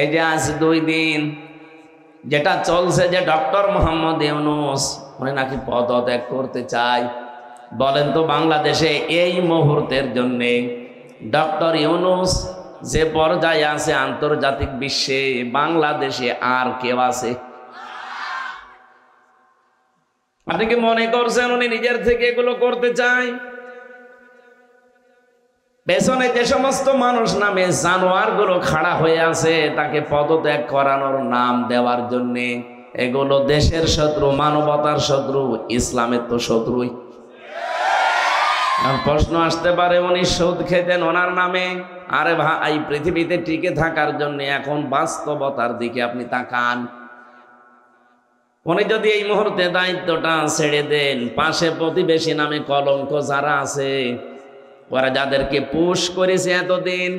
এই যে আজ 2 দিন যেটা চলছে যে ডক্টর মোহাম্মদ ইউনূস উনি নাকি পদত্যাগ করতে চায়। বলেন তো বাংলাদেশে এই মুহূর্তের জন্যে ডক্টর ইউনূস যে পর্যায়ে আছে আন্তর্জাতিক বিশ্বে, বাংলাদেশে আর কেউ আছে? আপনি কি মনে করছেন উনি নিজের থেকে এগুলো করতে চায়? পেছনে যে সমস্ত মানুষ নামে জানোয়ার গুলো খাড়া হয়ে আছে তাকে পদত্যাগ করানোর নাম দেওয়ার জন্য, এগুলো দেশের শত্রু, মানবতার শত্রু, ইসলামের তো শত্রুই। প্রশ্ন আসতে পারে উনি সুদ খেতেন ওনার নামে। আরে ভাই, পৃথিবীতে টিকে থাকার জন্য এখন বাস্তবতার দিকে আপনি তাকান। উনি যদি এই মুহূর্তে দায়িত্বটা ছেড়ে দেন, পাশে প্রতিবেশী নামে কলঙ্ক যারা আছে, ওরা যাদেরকে পুশ করেছে এতদিন,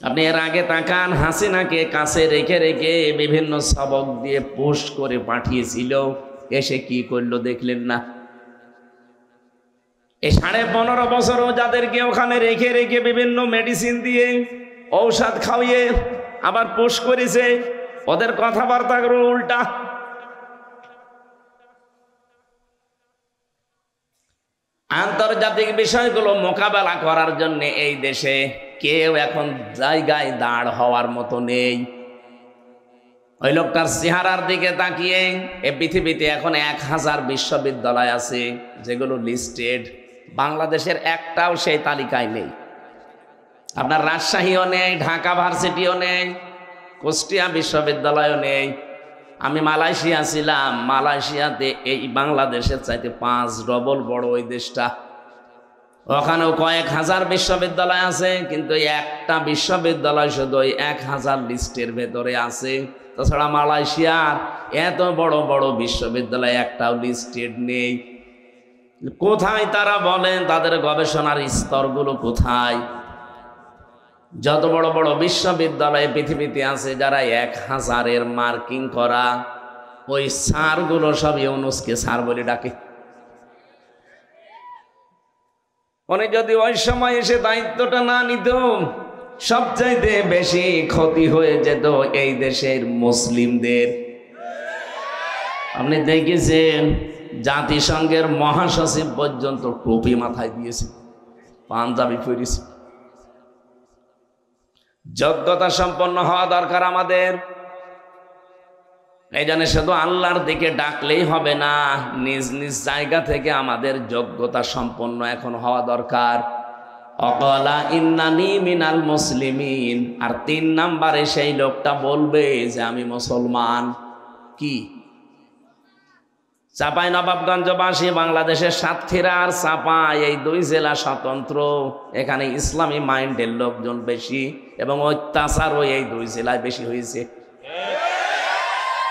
আপনি এর আগে তাকান, হাসিনাকে কাছে রেখে রেখে বিভিন্ন সবক দিয়ে পুশ করে পাঠিয়েছিল, এসে কি করলো দেখলেন না? এই 15.5 বছরও যাদেরকে ওখানে রেখে রেখে বিভিন্ন মেডিসিন দিয়ে ঔষধ খাওয়িয়ে আবার পুশ করেছে, ওদের কথাবার্তা উল্টা। আন্তর্জাতিক বিষয়গুলো মোকাবেলা করার জন্য এই দেশে কেউ এখন জায়গায় দাঁড় হওয়ার মতো নেই। ওই লোকটার চেহারার দিকে তাকিয়ে এই পৃথিবীতে এখন 1000 বিশ্ববিদ্যালয় আছে যেগুলো লিস্টেড, বাংলাদেশের একটাও সেই তালিকায় নেই। আপনার রাজশাহীও নেই, ঢাকা ভার্সিটিও নেই, কুষ্টিয়া বিশ্ববিদ্যালয়ও নেই। আমি মালয়েশিয়া ছিলাম, মালয়েশিয়াতে এই বাংলাদেশের চাইতে 5 ডবল বড় ওই দেশটা। ওখানেও কয়েক হাজার বিশ্ববিদ্যালয় আছে, কিন্তু একটা বিশ্ববিদ্যালয় শুধু ওই 1000 লিস্টের ভেতরে আছে। তাছাড়া মালয়েশিয়ার এত বড় বড় বিশ্ববিদ্যালয় একটাও লিস্টেড নেই। কোথায় তারা বলেন? তাদের গবেষণার স্তরগুলো কোথায়? যত বড় বড় বিশ্ববিদ্যালয় পৃথিবীতে আছে যারা 1000-এর মার্কিং করা, ওই স্যারগুলো সব ইউনূসকে স্যার বলে ডাকে। উনি যদি ওই সময় এসে দায়িত্বটা না নিত, সবচাইতে বেশি ক্ষতি হয়ে যেত এই দেশের মুসলিমদের। আপনি দেখেছেন জাতিসংঘের মহাসচিব পর্যন্ত টুপি মাথায় দিয়েছে, পাঞ্জাবি পরেছে। যোগ্যতা সম্পন্ন হওয়া দরকার আমাদের। এই জন্য শুধু আল্লাহর দিকে ডাকলেই হবে না, নিজ নিজ জায়গা থেকে আমাদের যোগ্যতা সম্পন্ন এখন হওয়া দরকার। অকলা ইন্নানি মিনাল মুসলিমিন। আর 3 নম্বরে সেই লোকটা বলবে যে আমি মুসলমান। কি? চাঁপাইনবাবগঞ্জবাসী, বাংলাদেশের সাতক্ষীরা আর চাঁপাই, এই 2 জেলা স্বতন্ত্র। এখানে ইসলামী মাইন্ডের লোকজন বেশি এবং অত্যাচারও এই 2 জেলায় বেশি হয়েছে।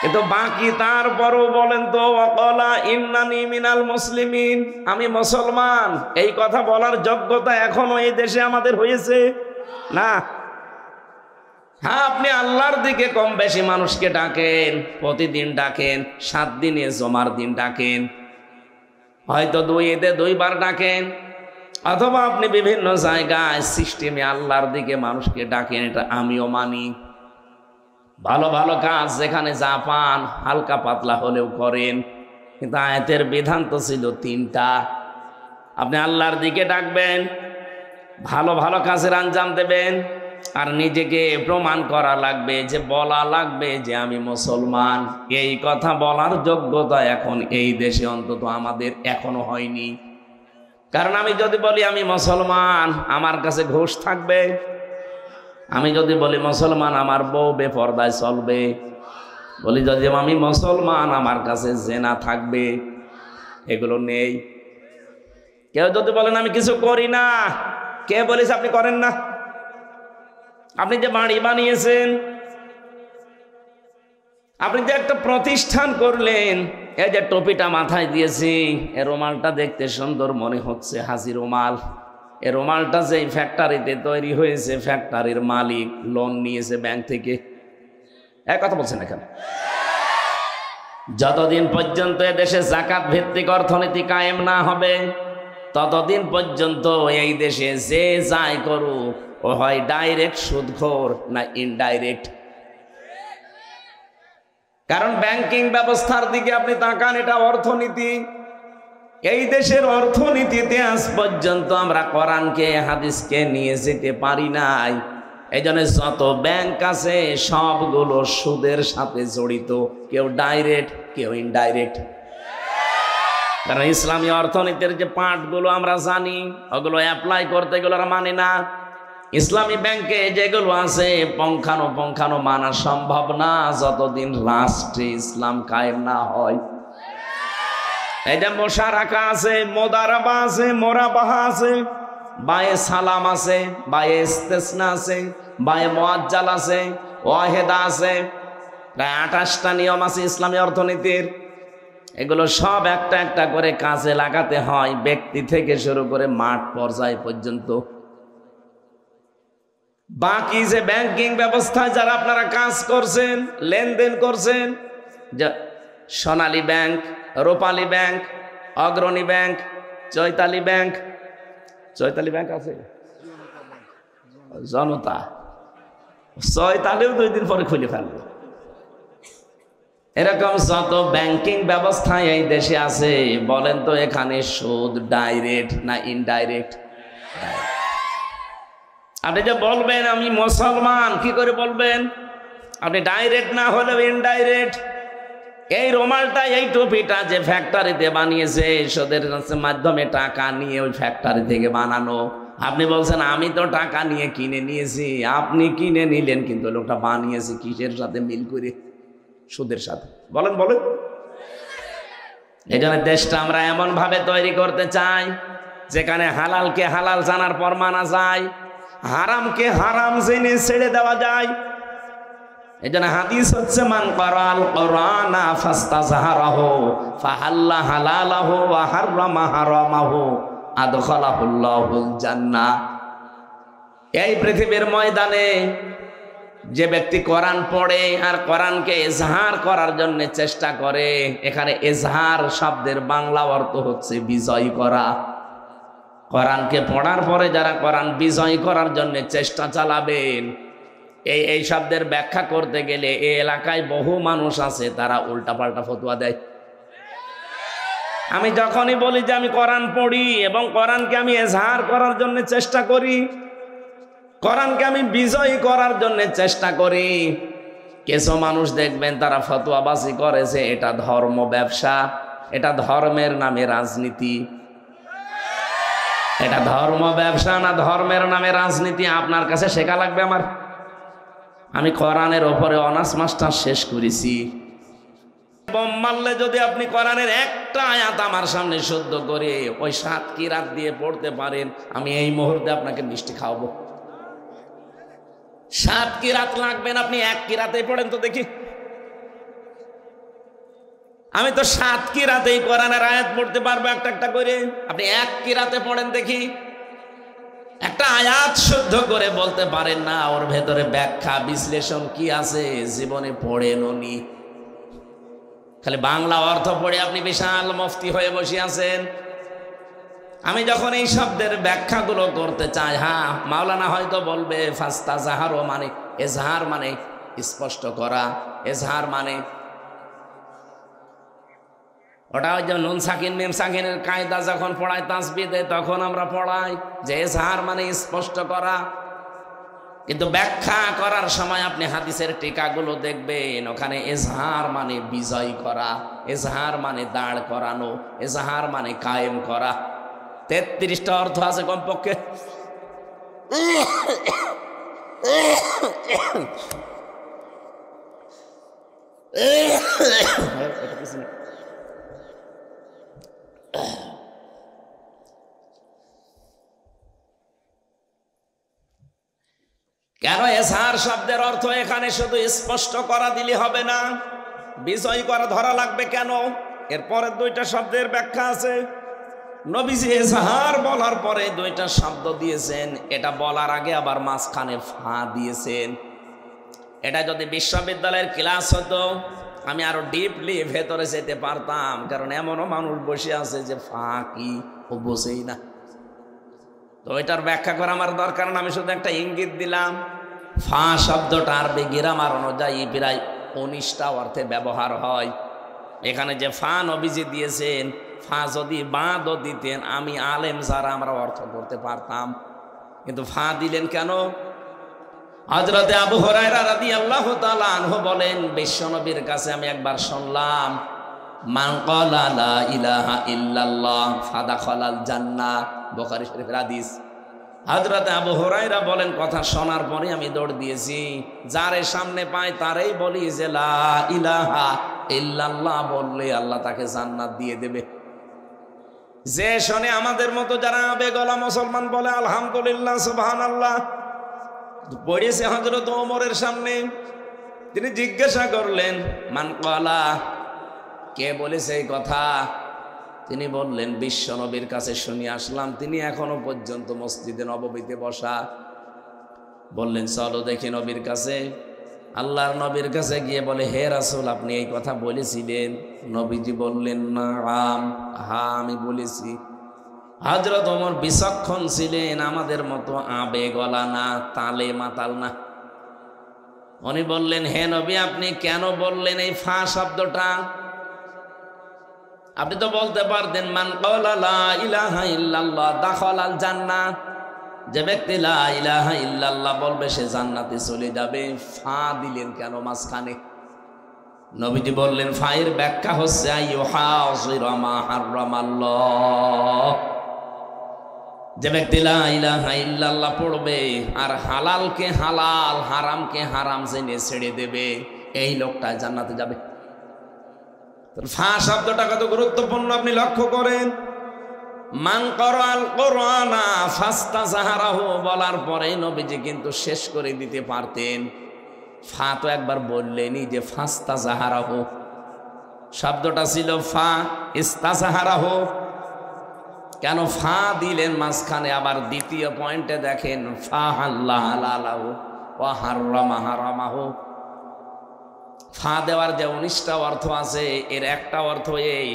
কিন্তু বাকি তারপরও বলেন তো, ওয়াকালা ইন্নানি মিনাল মুসলিমিন, আমি মুসলমান, এই কথা বলার যোগ্যতা এখনো এই দেশে আমাদের হয়েছে না। হ্যাঁ, আপনি আল্লাহর দিকে কম বেশি মানুষকে ডাকেন, প্রতিদিন ডাকেন, 7 দিনে জমার দিন ডাকেন, হয়তো 2 ঈদে 2 বার ডাকেন, অথবা আপনি বিভিন্ন জায়গায় সিস্টেমে আল্লাহর দিকে মানুষকে ডাকেন, এটা আমিও মানি। ভালো ভালো কাজ যেখানে যা পান হালকা পাতলা হলেও করেন, কিন্তু আয়াতের বিধান তো ছিল 3টা। আপনি আল্লাহর দিকে ডাকবেন, ভালো ভালো কাজের আঞ্জাম দেবেন, আর নিজেকে প্রমাণ করা লাগবে, যে বলা লাগবে যে আমি মুসলমান। এই কথা বলার যোগ্যতা এখন এই দেশে অন্তত আমাদের এখনো হয়নি। কারণ আমি যদি বলি আমি মুসলমান, আমার কাছে ঘুষ থাকবে। আমি যদি বলি মুসলমান, আমার বউ বেপরদায় চলবে। বলি যদি আমি মুসলমান, আমার কাছে জেনা থাকবে। এগুলো নেই। কেউ যদি বলেন আমি কিছু করি না, কে বলেছে আপনি করেন না? আপনি যে বাড়ি বানিয়েছেন, আপনি যে একটা প্রতিষ্ঠান করলেন, এই যে টুপিটা মাথায় দিয়েছি, এ রুমালটা দেখতে সুন্দর মনে হচ্ছে, হাসি রুমাল। এ রুমালটা যে ফ্যাক্টরিতে তৈরি হয়েছে, ফ্যাক্টরির মালিক লোন নিয়েছে ব্যাংক থেকে। এক কথা বলছেন এখানে। যতদিন পর্যন্ত এদেশে যাকাত ভিত্তিক অর্থনীতি কায়েম না হবে, ততদিন পর্যন্ত এই দেশে যে যাই করুক, ও হয় ডাইরেক্ট সুদখোর না ইনডাইরেক্ট কারণ ব্যাংকিং ব্যবস্থার দিকে আপনি তাকান, এটা অর্থনীতি। এই দেশের অর্থনীতিতে আজ পর্যন্ত আমরা কোরআনকে হাদিসকে নিয়ে যেতে পারি নাই। এই জন্য যত ব্যাংক আছে সবগুলো সুদের সাথে জড়িত, কেউ ডাইরেক্ট কেউ ইনডাইরেক্ট। কারণ ইসলামী অর্থনীতির যে পার্টগুলো আমরা জানি, ওগুলো অ্যাপ্লাই করতে গেলে ওরা মানে না। ইসলামী ব্যাংকে যেগুলো আছে পঙ্খানো মানা সম্ভব না যতদিন রাষ্ট্রে ইসলাম কায়েম না হয়। এই যে মোশারাকা আছে, মোদারাবা আছে, মোরাবাহা আছে, বায়ে সালাম আছে, বায়ে ইস্তেসনা আছে, বায়ে মুআজ্জাল আছে, ওয়াহেদা আছে, প্রায় 28টা নিয়ম আছে ইসলামী অর্থনীতির। এগুলো সব একটা একটা করে কাজে লাগাতে হয়, ব্যক্তি থেকে শুরু করে মাঠ পর্যায় পর্যন্ত। বাকি যে ব্যাংকিং ব্যবস্থায় যারা আপনারা কাজ করছেন, লেনদেন করছেন, সোনালী ব্যাংক, রূপালী ব্যাংক, অগ্রণী bank, Chaitali bank, Chaitali bank আছে, জনতা, চৈতালিও 2 দিন পরে খুলে ফেলবে। এরকম যত ব্যাংকিং ব্যবস্থা এই দেশে আছে, বলেন তো এখানে সুদ ডাইরেক্ট না ইনডাইরেক্ট? আপনি যে বলবেন আমি মুসলমান, কি করে বলবেন? আপনি ডাইরেক্ট না হলেও ইনডাইরেক্ট। এই রুমালটা, এই টুপিটা যে ফ্যাক্টরিতে বানিয়েছে, সুদের মাধ্যমে টাকা নিয়ে ওই ফ্যাক্টরি থেকে বানানো, আপনি বলছেন আমি তো টাকা নিয়ে কিনে নিয়েছি। আপনি কিনে নিলেন, কিন্তু লোকটা বানিয়েছে কিসের সাথে? মিল করে, সুদের সাথে। বলেন বলেন। এই জন্য দেশটা আমরা এমন ভাবে তৈরি করতে চাই যেখানে হালালকে হালাল জানার পর মানা যায়, হারামকে হারাম জেনে ছেড়ে দেওয়া যায়। এই জন্য হাদিস হচ্ছে মান ক্বারাআল কুরআনা ফাস্তাযহারাহু ফাহাল্লা হালালাহু ওয়া হাররামা হারামাহু আদখালাহুল্লাহুল জান্নাহ। এই পৃথিবীর ময়দানে যে ব্যক্তি কোরআন পড়ে আর কোরআনকে এজহার করার জন্য চেষ্টা করে, এখানে এজহার শব্দের বাংলা অর্থ হচ্ছে বিজয় করা। কোরআনকে পড়ার পরে যারা কোরআন বিজয় করার জন্য চেষ্টা চালাবেন, এই শব্দের ব্যাখ্যা করতে গেলে এই এলাকায় বহু মানুষ আছে তারা উল্টাপাল্টা ফতোয়া দেয়। আমি যখনই বলি যে আমি কোরআন পড়ি এবং কোরআনকে আমি এজহার করার জন্য চেষ্টা করি, কোরআনকে আমি বিজয় করার জন্য চেষ্টা করি, কিছু মানুষ দেখবেন তারা ফতোয়াবাজি করেছে এটা ধর্ম ব্যবসা, এটা ধর্মের নামে রাজনীতি। এটা ধর্ম ব্যবসা না ধর্মের নামে রাজনীতি আপনার কাছে শেখা লাগবে আমার? আমি কোরআনের ওপরে অনার্স মাস্টার শেষ করেছি। বোম মারলে যদি আপনি কোরআনের একটা আয়াত আমার সামনে শুদ্ধ করে ওই 7 কিরাত দিয়ে পড়তে পারেন, আমি এই মুহূর্তে আপনাকে মিষ্টি খাওয়াবো। 7 কিরাত লাগবেন, আপনি 1 কিরাতেই পড়েন তো দেখি। আমি তো 7 কিরাতেই কোরআনের আয়াত পড়তে পারবো একটা একটা করে, আপনি 1 কিরাতে পড়েন দেখি। একটা আয়াত শুদ্ধ করে বলতে পারেন না, ওর ভেতরে ব্যাখ্যা বিশ্লেষণ কি আছে জীবনে পড়েন উনি। খালি বাংলা অর্থ পড়ে আপনি বিশাল মুফতি হয়ে বসে আছেন। আমি যখন এই শব্দের ব্যাখ্যাগুলো করতে চাই, হ্যাঁ মাওলানা হয়তো বলবে ফাস্তাযহারু মানে এজহার মানে স্পষ্ট করা, এজহার মানে ওটা ওই যে নুন সাকিন মিম সাকিনের কায়দা যখন পড়ায় তাসবিদে তখন আমরা পড়াই যে এজহার মানে স্পষ্ট করা। কিন্তু ব্যাখ্যা করার সময় আপনি হাদিসের টিকাগুলো দেখবেন, ওখানে এজহার মানে বিজয় করা, এজহার মানে দাঁড় করানো, এজহার মানে কায়েম করা। 33টা অর্থ আছে কমপক্ষে। কেন এজহার শব্দের অর্থ এখানে শুধু স্পষ্ট করা দিলে হবে না, বিজয় করা ধরা লাগবে কেন? এরপরে 2টা শব্দের ব্যাখ্যা আছে। নবীজি এজহার বলার পরে 2টা শব্দ দিয়েছেন, এটা বলার আগে আবার মাঝখানে ফা দিয়েছেন। এটা যদি বিশ্ববিদ্যালয়ের ক্লাস হতো আমি আরো ডিপলি ভেতরে যেতে পারতাম, কারণ এমনও মানুষ বসে আছে যে ফা কি ও বোঝেই না। তো এটার ব্যাখ্যা করা আমার দরকার না, আমি শুধু একটা ইঙ্গিত দিলাম। ফা শব্দটা আরবি গ্রামার অনুযায়ী প্রায় 19টা অর্থে ব্যবহার হয়। এখানে যে ফা নবীজি দিয়েছেন, ফা যদি বাদও দিতেন আমি আলেম যারা আমরা অর্থ করতে পারতাম, কিন্তু ফা দিলেন কেন? হযরতে আবু হুরায়রা রাদিয়াল্লাহু তাআলা আনহু বলেন, বিশ্বনবীর কাছে আমি একবার শুনলাম, মান ক্বালা লা ইলাহা ইল্লাল্লাহ ফাদাখালাল জান্নাহ, বুখারী শরীফের হাদিস। হযরতে আবু হুরায়রা বলেন, কথা শোনার পরে আমি দৌড় দিয়েছি, যারে সামনে পাই তারেই বলি যে লা ইলাহা ইল্লাল্লাহ বললে আল্লাহ তাকে জান্নাত দিয়ে দেবে। যে শোনে আমাদের মতো যারা আবেগলা মুসলমান বলে আলহামদুলিল্লাহ সুবহানাল্লাহ। পড়েছে হযরত ওমরের সামনে, তিনি জিজ্ঞাসা করলেন মান ক্বালা, কে বলেছে এই কথা? তিনি বললেন বিশ্ব নবীর কাছে শুনে আসলাম, তিনি এখনো পর্যন্ত মসজিদে নববীতে বসা। বললেন চলো দেখি নবীর কাছে। আল্লাহর নবীর কাছে গিয়ে বলে, হে রাসূল আপনি এই কথা বলেছিলেন? নবীজি বললেন নাম, হ্যাঁ আমি বলেছি। হযরত ওমর বিচক্ষণ ছিলেন, আমাদের মতো আবেগলা না, তালে মাতাল না। উনি বললেন, হে নবী আপনি কেন বললেন এই ফা শব্দটা? আপনি তো বলতে পারতেন মান ক্বালা লা ইলাহা ইল্লাল্লাহ দাখালাল জান্নাহ, যে ব্যক্তি লা ইলাহা ইল্লাল্লাহ বলবে সে জান্নাতে চলে যাবে। ফা দিলেন কেন মাঝখানে? নবীজি বললেন ফায়ের ব্যাখ্যা হচ্ছে আইয়ুহাযিরা মা হারামাল্লাহ, যে ব্যক্তি লা ইলাহা ইল্লাল্লাহ পড়বে আর হালালকে হালাল হারামকে হারাম জেনে ছেড়ে দেবে, এই লোকটা জান্নাতে যাবে। ফা শব্দটা কত গুরুত্বপূর্ণ আপনি লক্ষ্য করেন। মান ক্বারাআল কুরআনা ফাস্তাযহারাহু বলার পরে নবীজি কিন্তু শেষ করে দিতে পারতেন। ফা তো একবার বললেনই যে ফাস্তাযহারাহু, শব্দটা ছিল ফা, ইস্তাযহারাহু। কেন ফা দিলেন মাঝখানে? আবার দ্বিতীয় পয়েন্টে দেখেন ফা হাল্লা হালালাহু ওয়া হাররামা হারামাহু। ফা দেওয়ার যে 19টা অর্থ আছে, এর একটা অর্থ এই,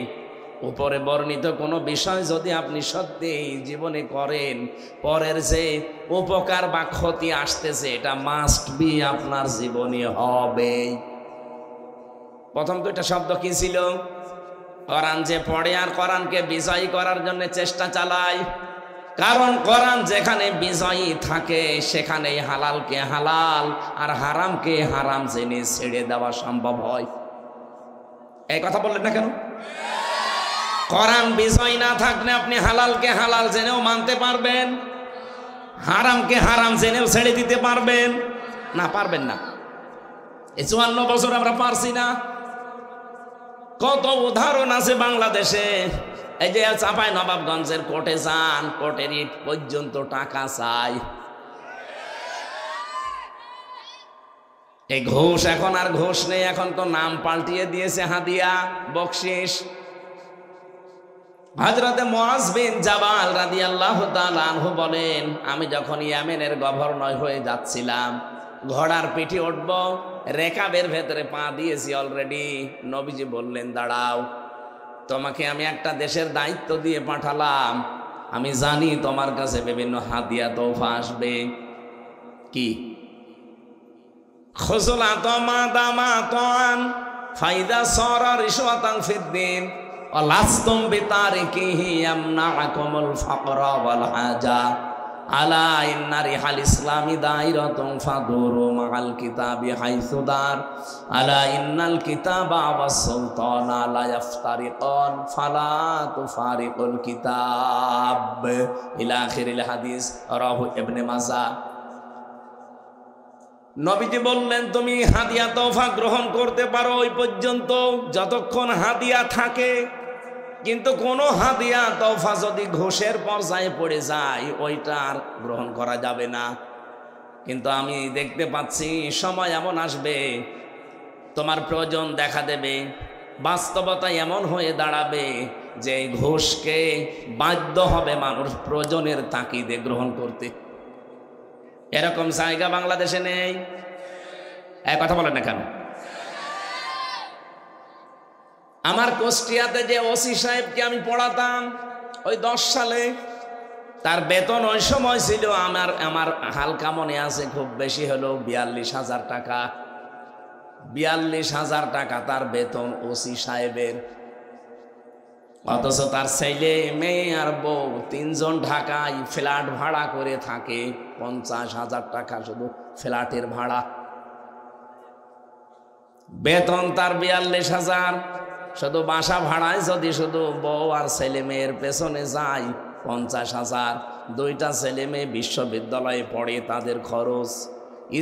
উপরে বর্ণিত কোনো বিষয় যদি আপনি সত্যি জীবনে করেন, পরের যে উপকার বা ক্ষতি আসতেছে এটা মাস্ট বি আপনার জীবনে হবে। প্রথম দুইটা শব্দ কি ছিল? কোরআন যে পড়ে আর কোরআনকে বিজয়ী করার জন্য চেষ্টা চালায়। কারণ কোরআন যেখানে বিজয়ী থাকে সেখানেই হালালকে হালাল আর হারামকে হারাম জেনে ছেড়ে দেওয়া সম্ভব হয়। এই কথা বললেন না কেন? কোরআন বিজয় না থাকলে আপনি হালালকে হালাল জেনেও মানতে পারবেন, হারামকে হারাম জেনেও ছেড়ে দিতে পারবেন না? পারবেন না। এই 54 বছর আমরা পারছি না। কত উদাহরণ আছে বাংলাদেশে। এই যে চাঁপাই নবাবগঞ্জের কোর্টে যান, কোর্টের ইট পর্যন্ত টাকা চাই। এই ঘুষ, এখন আর ঘুষ নেই, এখন তো নাম পাল্টিয়ে দিয়েছে হাদিয়া, বকশিস। হযরতে মুআজ বিন জাবাল রাদিয়াল্লাহু তাআলা আনহু বলেন, আমি যখন ইয়েমেনের গভর্নর হয়ে যাচ্ছিলাম, ঘোড়ার পিঠে উঠব, রেকাবের ভেতরে পা দিয়েছি অলরেডি। নবীজি বললেন দাঁড়াও, তোমাকে আমি একটা দেশের দায়িত্ব দিয়ে পাঠালাম, আমি জানি তোমার কাছে বিভিন্ন হাদিয়া তোফা আসবে। কি? খুজলাতাম মাদামাতান ফাইদা সারা রিশওয়াতান ফিদ্দিন ওয়ালাস্তুম বিতারিকিহি ইয়ামনাকুমুল ফাকরা ওয়াল হাজা আলা ইন্না রিহাল ইসলামি দাইরাতুন ফাদুরু মাআল কিতাবি হাইসু দার আলা ইন্নাল কিতাবা ওয়াস সুলতানা লা ইফতারিকান ফালা তুফারিকুল কিতাব ইলা আখিরিল হাদিস রাহু ইবনে মাজাহ। নবীজি বললেন তুমি হাদিয়া তোফা গ্রহণ করতে পারো ওই পর্যন্ত যতক্ষণ হাদিয়া থাকে, কিন্তু কোনো হাদিয়া তোফা যদি ঘোষের পর্যায়ে পড়ে যায় ওইটা আর গ্রহণ করা যাবে না। কিন্তু আমি দেখতে পাচ্ছি সময় এমন আসবে তোমার প্রয়োজন দেখা দেবে, বাস্তবতা এমন হয়ে দাঁড়াবে যে ঘোষকে বাধ্য হবে মানুষ প্রয়োজনের তাকিদে গ্রহণ করতে। এরকম জায়গা বাংলাদেশে নেই। এক কথা বলেন না কেন? আমার কুষ্টিয়াতে যে ওসি সাহেবকে আমি পড়াতাম ওই 10 সালে, তার বেতন ওই সময় ছিল আমার হালকা মনে আছে খুব বেশি হলো 42,000 টাকা। 42,000 টাকা তার বেতন ওসি সাহেবের, অথচ তার ছেলে মেয়ে আর বউ 3 জন ঢাকায় ফ্ল্যাট ভাড়া করে থাকে। 50,000 টাকা শুধু ফ্ল্যাটের ভাড়া। বেতন তার 42,000, শুধু বাসা ভাড়ায় যদি শুধু বউ আর ছেলে মেয়ের পেছনে যায় 50,000। 2টা ছেলে মেয়ে বিশ্ববিদ্যালয়ে পড়ে, তাদের খরচ,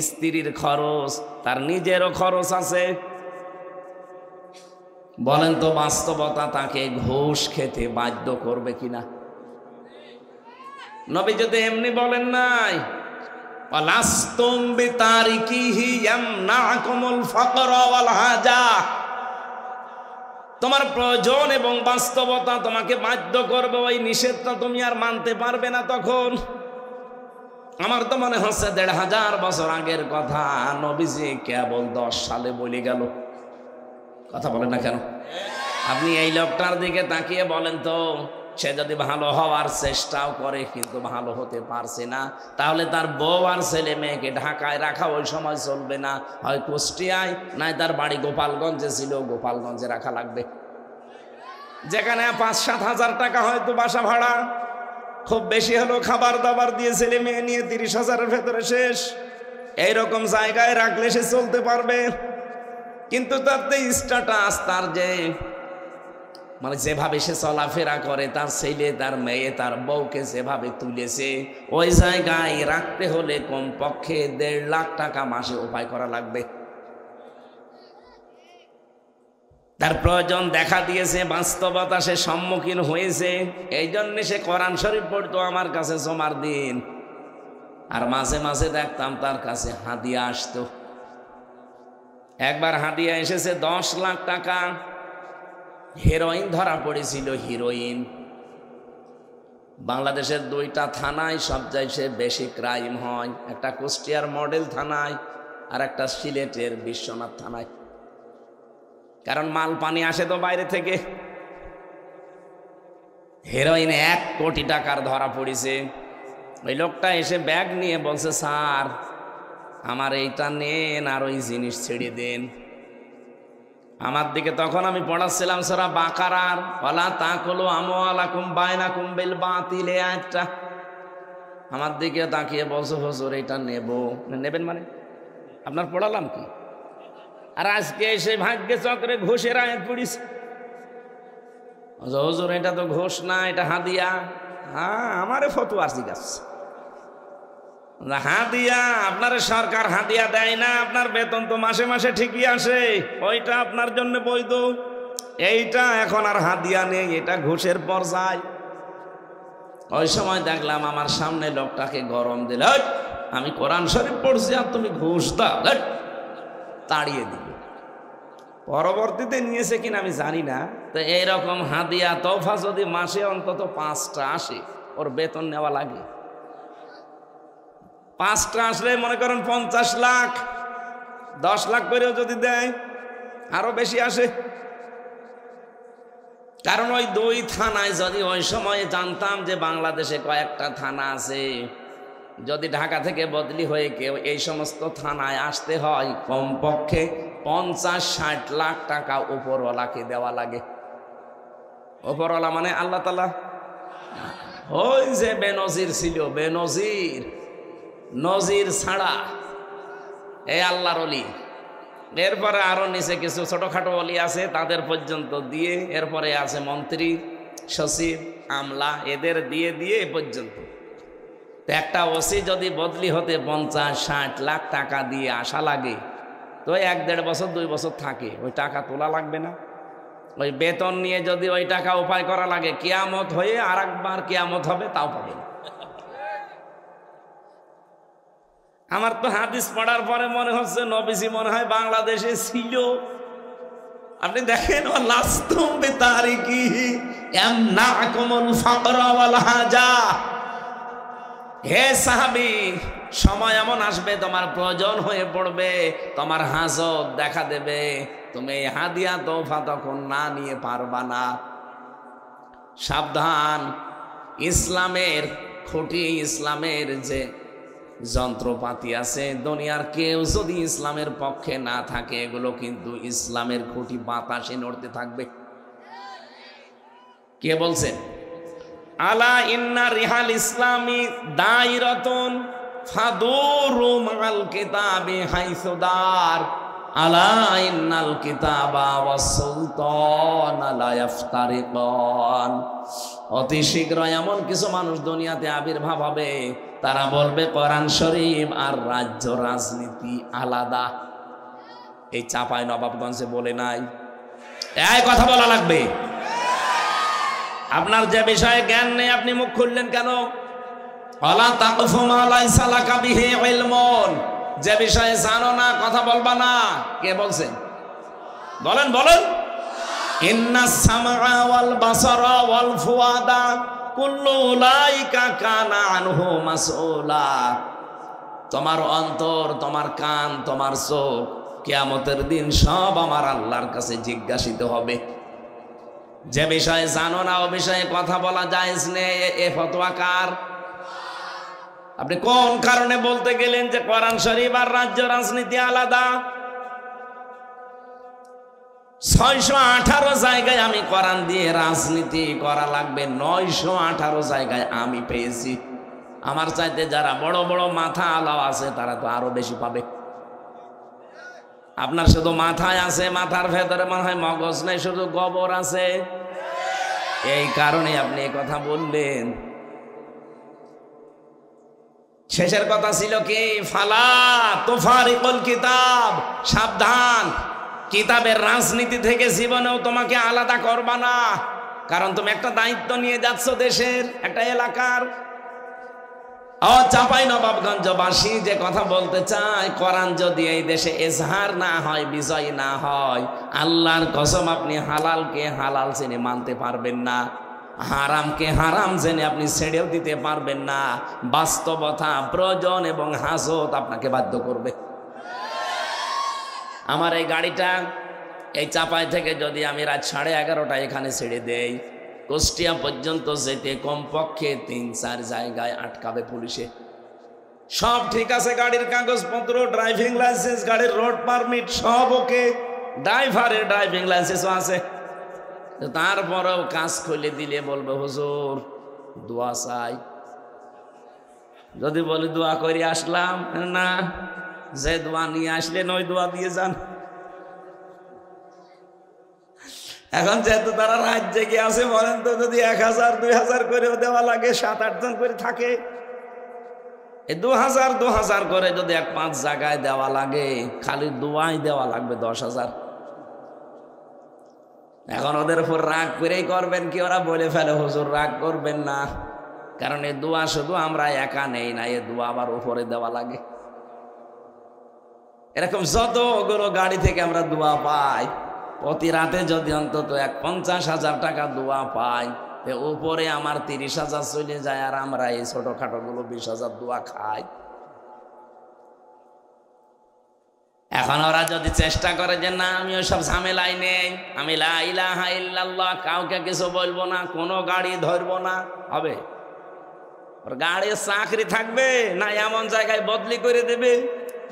স্ত্রীর খরচ, তার নিজেরও খরচ আছে। বলেন তো বাস্তবতা তাকে ঘুষ খেতে বাধ্য করবে কিনা? নবী যদি এমনি বলেন নাই, ওয়ালাস্তুম বিতারিকিহি ইয়ামনাকুমুল ফাকর ওয়াল হাজা, তোমার প্রয়োজন এবং বাস্তবতা তোমাকে বাধ্য করবে, ওই নিষেধটা তুমি আর মানতে পারবে না। তখন আমার তো মনে হচ্ছে 1500 বছর আগের কথা নবীজি কেবল 10 সালে বলে গেল। কথা বলেন না কেন? আপনি এই লোকটার দিকে তাকিয়ে বলেন তো, সে যদি ভালো হওয়ার চেষ্টাও করে কিন্তু ভালো হতে পারছে না, তাহলে তার বউ আর ছেলে মেয়েকে ঢাকায় রাখা ওই সময় চলবে না, হয় কুষ্টিয়ায়, নাই তার বাড়ি গোপালগঞ্জে ছিল, গোপালগঞ্জে রাখা লাগবে, যেখানে 5-7 হাজার টাকা হয়তো বাসা ভাড়া, খুব বেশি হলো খাবার দাবার দিয়ে ছেলে মেয়ে নিয়ে 30,000-এর ভেতরে শেষ। এইরকম জায়গায় রাখলে সে চলতে পারবে। কিন্তু তার স্ট্যাটাস, তার যে মানে যেভাবে সে চলাফেরা করে, তার ছেলে তার মেয়ে তার বউকে যেভাবে তুলেছে, ওই জায়গায় রাখতে হলে কমপক্ষে 1.5 লাখ টাকা মাসে উপায় করা লাগবে। তার প্রয়োজন দেখা দিয়েছে, বাস্তবতা সে সম্মুখীন হয়েছে, এই জন্য সে কোরআন শরীফ পড়তো আমার কাছে জমার দিন, আর মাঝে মাঝে দেখতাম তার কাছে হাদিয়া আসতো। একবার হাদিয়া এসেছে 10 লাখ টাকা। হেরোইন ধরা পড়েছিল, হিরোইন। বাংলাদেশের 2টা থানায় সবচেয়ে বেশি ক্রাইম হয়, একটা কুষ্টিয়ার মডেল থানায় আর একটা সিলেটের বিশ্বনাথ থানায়। কারণ মাল পানি আসে তো বাইরে থেকে। হেরোইন 1 কোটি টাকার ধরা পড়েছে। ওই লোকটা এসে ব্যাগ নিয়ে বলছে, স্যার আমার এইটা নেন আর ওই জিনিস ছেড়ে দেন। আমার দিকে তখন আমি পড়াচ্ছিলাম সূরা বাকারার ওয়ালা তাকুলু আমওয়ালাকুম বাইনাকুম বিল বাতিল, একটা আমার দিকে তাকিয়ে বলছে, হুজুর এটা নেবেন মানে আপনার পড়ালাম কি? আর আজকে এসে ভাগ্যে চক্রে ঘুষের আয়াত পড়িছে। হুজুর এটা তো ঘুষ না, এটা হাদিয়া। হ্যাঁ, আমারে ফতোয়া জিজ্ঞাসা, হাদিয়া আপনার সরকার হাদিয়া দেয় না, আপনার বেতন তো মাসে মাসে ঠিকই আসে, ওইটা আপনার জন্য বৈধ। এইটা এখন আর হাদিয়া নেই, এটা ঘুষের পর্যায়। ওই সময় দেখলাম আমার সামনে লোকটাকে গরম দিল, আমি কোরআন শরীফ পড়ছি আর তুমি ঘুষ দাও, তাড়িয়ে দিল। পরবর্তীতে নিয়েছে কিনা আমি জানি না। তো এইরকম হাদিয়া তোফা যদি মাসে অন্তত 5টা আসে, ওর বেতন নেওয়া লাগে। 5টা আসলে মনে করেন 50 লাখ, 10 লাখ করেও যদি দেয় আরো বেশি আসে। কারণ ওই 2 থানায় যদি ওই সময়ে জানতাম যে বাংলাদেশে কয়েকটা থানা আছে, যদি ঢাকা থেকে বদলি হয়ে কেউ এই সমস্ত থানায় আসতে হয় কমপক্ষে 50-60 লাখ টাকা উপরওয়ালাকে দেওয়া লাগে। উপরওয়ালা মানে আল্লাহ তাআলা। ওই যে বেনজির ছিল, বেনজির, নজির ছাড়া এই আল্লাহর ওলি, এরপরে আরো নিচে কিছু ছোটখাটো ওলি আছে, তাদের পর্যন্ত দিয়ে, এরপরে আছে মন্ত্রী, সচিব, আমলা, এদের দিয়ে দিয়ে এ পর্যন্ত। একটা ওসি যদি বদলি হতে 50-60 লাখ টাকা দিয়ে আসা লাগে, তো 1-1.5 বছর 2 বছর থাকে, ওই টাকা তোলা লাগবে না? ওই বেতন নিয়ে যদি ওই টাকা উপায় করা লাগে, কিয়ামত হয়ে আর একবার কিয়ামত হবে, তাও পাবে না। আমার তো হাদিস পড়ার পরে মনে হচ্ছে নবীজি মনে হয় বাংলাদেশে ছিল। আপনি দেখেন, ওয়ালাস্তুম বিতারিকিহি ইয়ামনাকুমুল ফাকর ওয়াল হাজা। হে সাহাবী, সময় এমন আসবে তোমার প্রয়োজন হয়ে পড়বে, তোমার হাজত দেখা দেবে, তুমি এই হাদিয়া তোফা তখন না নিয়ে পারবা না। সাবধান, ইসলামের খুঁটি, ইসলামের যে যন্ত্রপাতি আছে, দুনিয়ার কেউ যদি ইসলামের পক্ষে না থাকে এগুলো কিন্তু ইসলামের খুঁটি বাতাসে নড়তে থাকবে। কে বলছেন? আলা ইন্না রিহাল ইসলামি দাইরাতুন ফাদুরু মাল কিতাবি হাইসুদার আলা ইন্নাল কিতাবা ওয়াস সুলতান লা ইফতারিকান। অতি শীঘ্র এমন কিছু মানুষ দুনিয়াতে আবির্ভাব হবে, তারা বলবে কোরআন শরীফ আর রাজ্য রাজনীতি আলাদা। এই চাঁপাই নবাবগঞ্জে বলে নাই, এই কথা বলা লাগবে। আপনার যে বিষয়ে জ্ঞান নেই আপনি মুখ খুললেন কেন? ওয়ালা তাকফু মা লাইসা লাকা বিহি ইলমুন, যে বিষয়ে জানো না কথা বলবা না। কে বলছেন? বলেন বলেন। ইন্নাস সামআ ওয়াল বাসারা ওয়াল ফুআদা কুল্লু উলাইকা কানা আনহু মাসউলা। তোমার অন্তর, তোমার কান, তোমার চোখ কিয়ামতের দিন সব আমার আল্লাহর কাছে জিজ্ঞাসিত হবে। যে বিষয়ে জানো না ও বিষয়ে কথা বলা জায়েজ নেই। এ ফতোয়া কার? আপনি কোন কারণে বলতে গেলেন যে কোরআন শরীফ আর রাজ্য রাজনীতি আলাদা? 618 জায়গায় আমি কোরআন দিয়ে রাজনীতি করা লাগবে, 918 জায়গায় আমি পেয়েছি। আমার চাইতে যারা বড় বড় মাথা আলাও আছে তারা তো আরো বেশি পাবে। আপনার শুধু মাথায় আছে, মাথার ভেতরে মনে হয় মগজ নেই, শুধু গোবর আছে। এই কারণে আপনি এই কথা বললেন। শেষের কথা ছিল কি? ফালা তুফারিকুল কিতাব, সাবধান, কিতাবের রাজনীতি থেকে জীবনেও তোমাকে আলাদা করবা না। কারণ তুমি একটা দায়িত্ব নিয়ে যাচ্ছ দেশের, একটা এলাকার। চাঁপাই নবাবগঞ্জবাসী যে কথা বলতে চায়, কোরআন যদি এই দেশে এজহার না হয়, বিজয় না হয়, আল্লাহর কসম আপনি হালালকে হালাল জেনে মানতে পারবেন না, হারামকে হারাম জেনে আপনি ছেড়েও দিতে পারবেন না। বাস্তবতা, প্রয়োজন এবং হাজত আপনাকে বাধ্য করবে। আমার এই গাড়িটা এই চাঁপাই থেকে যদি আমি রাত 11:30টায় এখানে ছেড়ে দেই, কুষ্টিয়া পর্যন্ত যেতে কমপক্ষে 3-4 জায়গায় আটকাবে পুলিশে। সব ঠিক আছে, গাড়ির কাগজপত্র, ড্রাইভিং লাইসেন্স, গাড়ির রোড পারমিট সব ওকে, ড্রাইভারের ড্রাইভিং লাইসেন্সও আছে। তারপরেও কাজ খুলে দিলে বলবে হুজুর দোয়া চাই। যদি বলি দোয়া করে আসলাম, না, যে দোয়া নিয়ে আসলেন ওই দোয়া দিয়ে যান। এখন যেহেতু তারা রাত জেগে আছে, বলেন তো যদি 1000-2000 করেও দেওয়া লাগে, 7-8 জন করে থাকে, এই 2000 করে যদি 1-5 জায়গায় দেওয়া লাগে, খালি দোয়াই দেওয়া লাগবে 10,000। এখন ওদের উপর রাগ করেই করবেন কি? ওরা বলে ফেলে হুজুর রাগ করবেন না, কারণ এই দোয়া শুধু আমরা একা নেই না, এই দোয়া আবার উপরে দেওয়া লাগে। এরকম যতগুলো গাড়ি থেকে আমরা দোয়া পাই, প্রতি রাতে যদি অন্তত 50,000 টাকা দোয়া পাই, উপরে আমার 30,000 চলে যায়, আর আমরা এই ছোটখাটো গুলো 20,000 দোয়া খাই। এখন ওরা যদি চেষ্টা করে যে না আমি ওইসব ঝামেলাই নেই, আমি লা ইলাহা ইল্লাল্লাহ, কাউকে কিছু বলবো না, কোনো গাড়ি ধরবো না, হবে? ওর গাড়ির চাকরি থাকবে না এমন জায়গায় বদলি করে দেবে,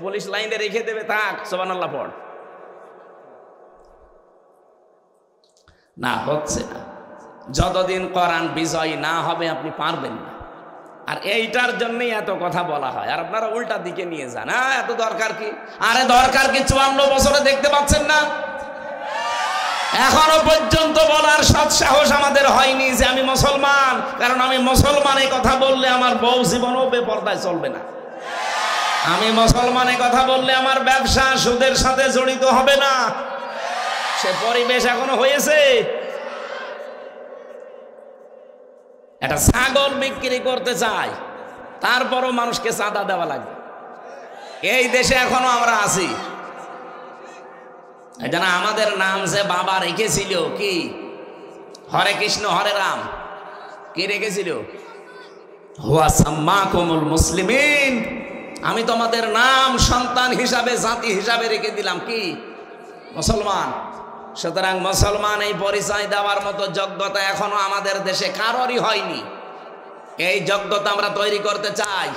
পুলিশ লাইনে রেখে দেবে, থাক সুবহানাল্লাহ পড়। না, হচ্ছে না। যতদিন কোরআন বিজয় না হবে আপনি পারবেন না। আর এইটার জন্যই এত কথা বলা হয়, আর আপনারা উল্টা দিকে নিয়ে যান। এত দরকার কি? আরে দরকার কি? 54 বছরে দেখতে পাচ্ছেন না? এখনো পর্যন্ত বলার সৎ সাহস আমাদের হয়নি যে আমি মুসলমান, কারণ আমি মুসলমান এই কথা বললে আমার বউ জীবনও বেপরদায় চলবে না। আমি মুসলমান এই কথা বললে আমার ব্যবসা সুদের সাথে জড়িত হবে না। সে পরিবেশ এখনো হয়েছে। একটা ছাগল বিক্রি করতে চাই, তারপরও মানুষকে চাঁদা দেওয়া লাগবে। এই দেশে এখনো আমরা আছি। জানা আমাদের নাম যে বাবা রেখেছিল কি? হরে কৃষ্ণ হরে রাম। কি রেখেছিল? হুয়া সাম্মাকুমুল মুসলিমিন। আমি তোমাদের নাম সন্তান হিসাবে, জাতি হিসাবে রেখে দিলাম কি? মুসলমান। সুতরাং মুসলমান এই পরিচয় দেওয়ার মতো যোগ্যতা এখনো আমাদের দেশে কারোরই হয়নি। এই যোগ্যতা আমরা তৈরি করতে চাই।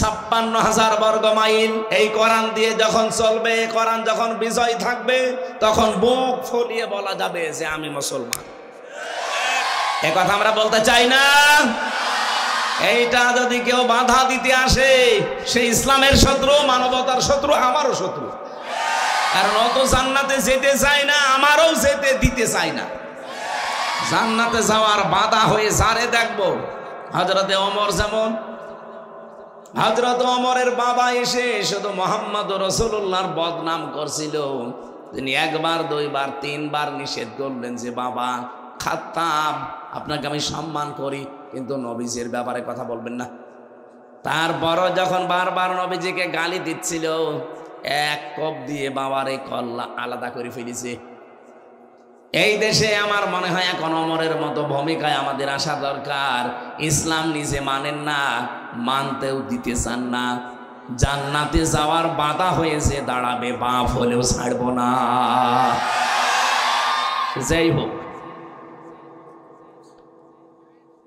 56,000 বর্গ মাইল। এই কোরআন দিয়ে যখন চলবে, কোরআন যখন বিজয় থাকবে, তখন বুক ফুলিয়ে বলা যাবে যে আমি মুসলমান। এ কথা আমরা বলতে চাই না। এইটা যদি কেউ বাধা দিতে আসে, সে ইসলামের শত্রু, মানবতার শত্রু, আমারও শত্রু। কারণ ও তো জান্নাতে যেতে চায় না, আমারও যেতে দিতে চায় না। জান্নাতে যাওয়ার বাধা হয়ে যারে দেখবো, হযরতে ওমর যেমন, হযরত ওমরের বাবা এসে শুধু মুহাম্মদ রাসূলুল্লাহর বদনাম করছিল, তিনি একবার, দুইবার, তিনবার নিষেধ করলেন যে বাবা খাত্তাব, আপনাকে আমি সম্মান করি, কিন্তু নবীজির ব্যাপারে কথা বলবেন না। তারপরও যখন বারবার নবীজিকে গালি দিচ্ছিল, এক কোপ দিয়ে বাবার এই কল্লা আলাদা করে ফেলেছে। এই দেশে আমার মনে হয় এখন ওমরের মতো ভূমিকায় আমাদের আসা দরকার। ইসলাম নিজে মানেন না, মানতেও দিতে চান না, জান্নাতে যাওয়ার বাধা হয়েছে দাঁড়াবে, বাপ হলেও ছাড়বো না। যাই হোক,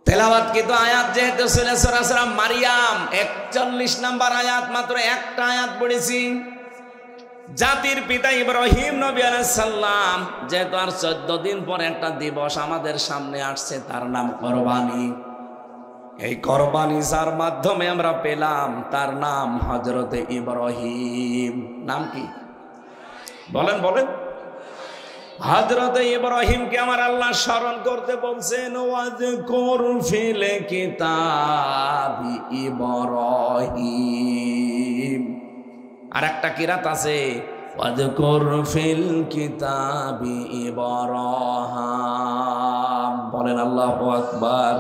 তেলাওয়াতকৃত আয়াত যেহেতু সূরা মারিয়াম 41 নম্বর আয়াত, মাত্র একটা আয়াত পড়েছি। জাতির পিতা ইব্রাহিম নবী আলাইহিস সালাম, যেহেতু আর 14 দিন পর একটা দিবস আমাদের সামনে আসছে, তার নাম কোরবানি। এই কোরবানি যার মাধ্যমে আমরা পেলাম, তার নাম হযরতে ইব্রাহিম। নাম কি বলেন বলেন? হযরতে ইব্রাহিমকে আমার আল্লাহ স্মরণ করতে বলছেন, ওয়াযকুর ফিল কিতাবি ইব্রাহিম। আর একটা কিরাত আছে, ওয়াযকুর ফিল কিতাবি ইব্রাহিম। বলেন আল্লাহু আকবার।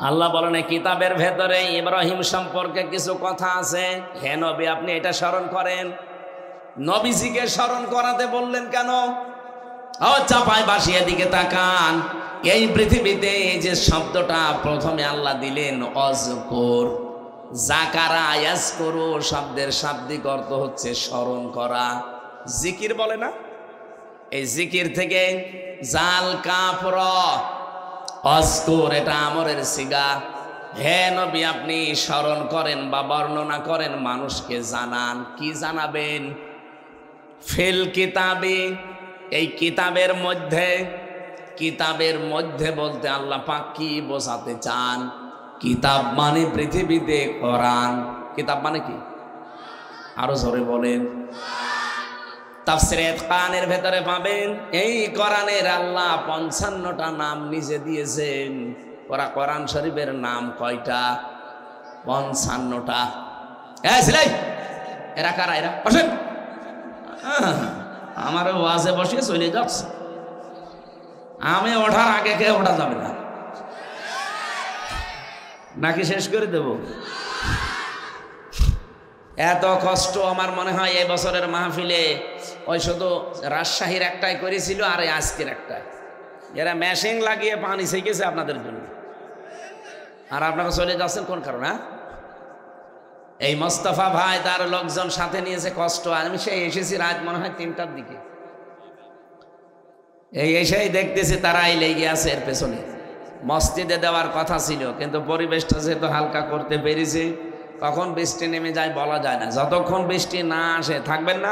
আল্লাহ বলেন এই কিতাবের ভেতরে ইব্রাহিম সম্পর্কে কিছু কথা আছে। হে নবী, আপনি এটা স্মরণ করেন। নবীজিকে স্মরণ করাতে বললেন কেন? ও চাপায় বাসিয়ে দিকে তাকান। এই পৃথিবীতে এই যে শব্দটা প্রথমে আল্লাহ দিলেন অজকুর, জাকারা ইয়াজকুরু শব্দের শাব্দিক অর্থ হচ্ছে স্মরণ করা। জিকির বলে না? এই জিকির থেকে জাল কাফর অজকুর, এটা আমরের সিগা। হে নবী, আপনি স্মরণ করেন বা বর্ণনা করেন, মানুষকে জানান। কি জানাবেন? ফিল কিতাবে, এই কিতাবের মধ্যে। কিতাবের মধ্যে বলতে আল্লাহ পাক কি বোঝাতে চান? কিতাব মানে পৃথিবীতে কোরআন। কিতাব মানে কি? আরো জোরে বলেন। তাফসীরে ইতকানের ভেতরে পাবেন, এই কোরআনের আল্লাহ 55টা নাম নিজে দিয়েছেন। ওরা কোরআন শরীফের নাম কয়টা? 55টা। এরা কারা? এরা বসেন। আমার ওয়াজে বসে চলে যাচ্ছে, আমি ওঠার আগে কে ওঠা যাবে না নাকি শেষ করে দেব? এত কষ্ট আমার মনে হয় এই বছরের মাহফিলে ওই শুধু রাজশাহীর একটাই করেছিল, আর আজকের একটাই। এরা মেশিন লাগিয়ে পানি ছেঁকেছে আপনাদের জন্য, আর আপনারা চলে যাচ্ছেন কোন কারণে? এই মোস্তফা ভাই তার লোকজন সাথে নিয়েছে, কষ্ট। আমি সেই এসেছি রাত মনে হয় 3টার দিকে, এই এসেই দেখতেছি তারাই লেগে আছে এর পেছনে। মসজিদে দেওয়ার কথা ছিল, কিন্তু পরিবেশটা যেহেতু হালকা করতে পেরেছে, কখন বৃষ্টি নেমে যায় বলা যায় না। যতক্ষণ বৃষ্টি না আসে থাকবেন না,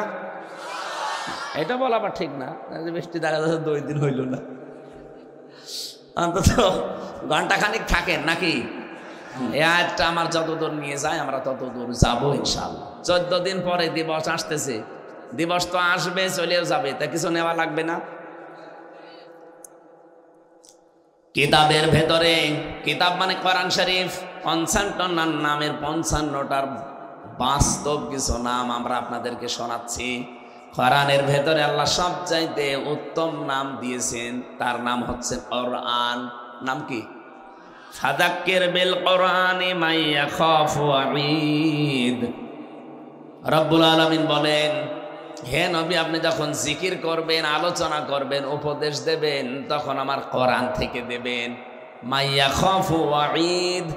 এটা বলা আবার ঠিক না। বৃষ্টি দেখা যাচ্ছে 2 দিন হইল না, অন্তত ঘন্টাখানিক থাকেন নাকি? এই আয়াতটা আমার যতদূর নিয়ে যায় আমরা ততদূর যাবো ইনশাআল্লাহ। 14 দিন পরে দিবস আসতেছে, দিবস তো আসবে, চলেও যাবে, তা কিছু নেওয়া লাগবে না। কিতাবের ভেতরে, কিতাব মানে কোরআন শরীফ, 55টার নামের 55টার বাস্তব কিছু নাম আমরা আপনাদেরকে শোনাচ্ছি। কোরআনের ভেতরে আল্লাহ সবচাইতে উত্তম নাম দিয়েছেন, তার নাম হচ্ছে কোরআন। নাম কি? ফাযাক্কির বিল কোরআনি মান ইয়াখাফু ওয়াঈদ। রব্বুল আলামিন বলেন, হে নবী, আপনি যখন জিকির করবেন, আলোচনা করবেন, উপদেশ দেবেন, তখন আমার কোরআন থেকে দেবেন। মান ইয়াখাফু ওয়াঈদ,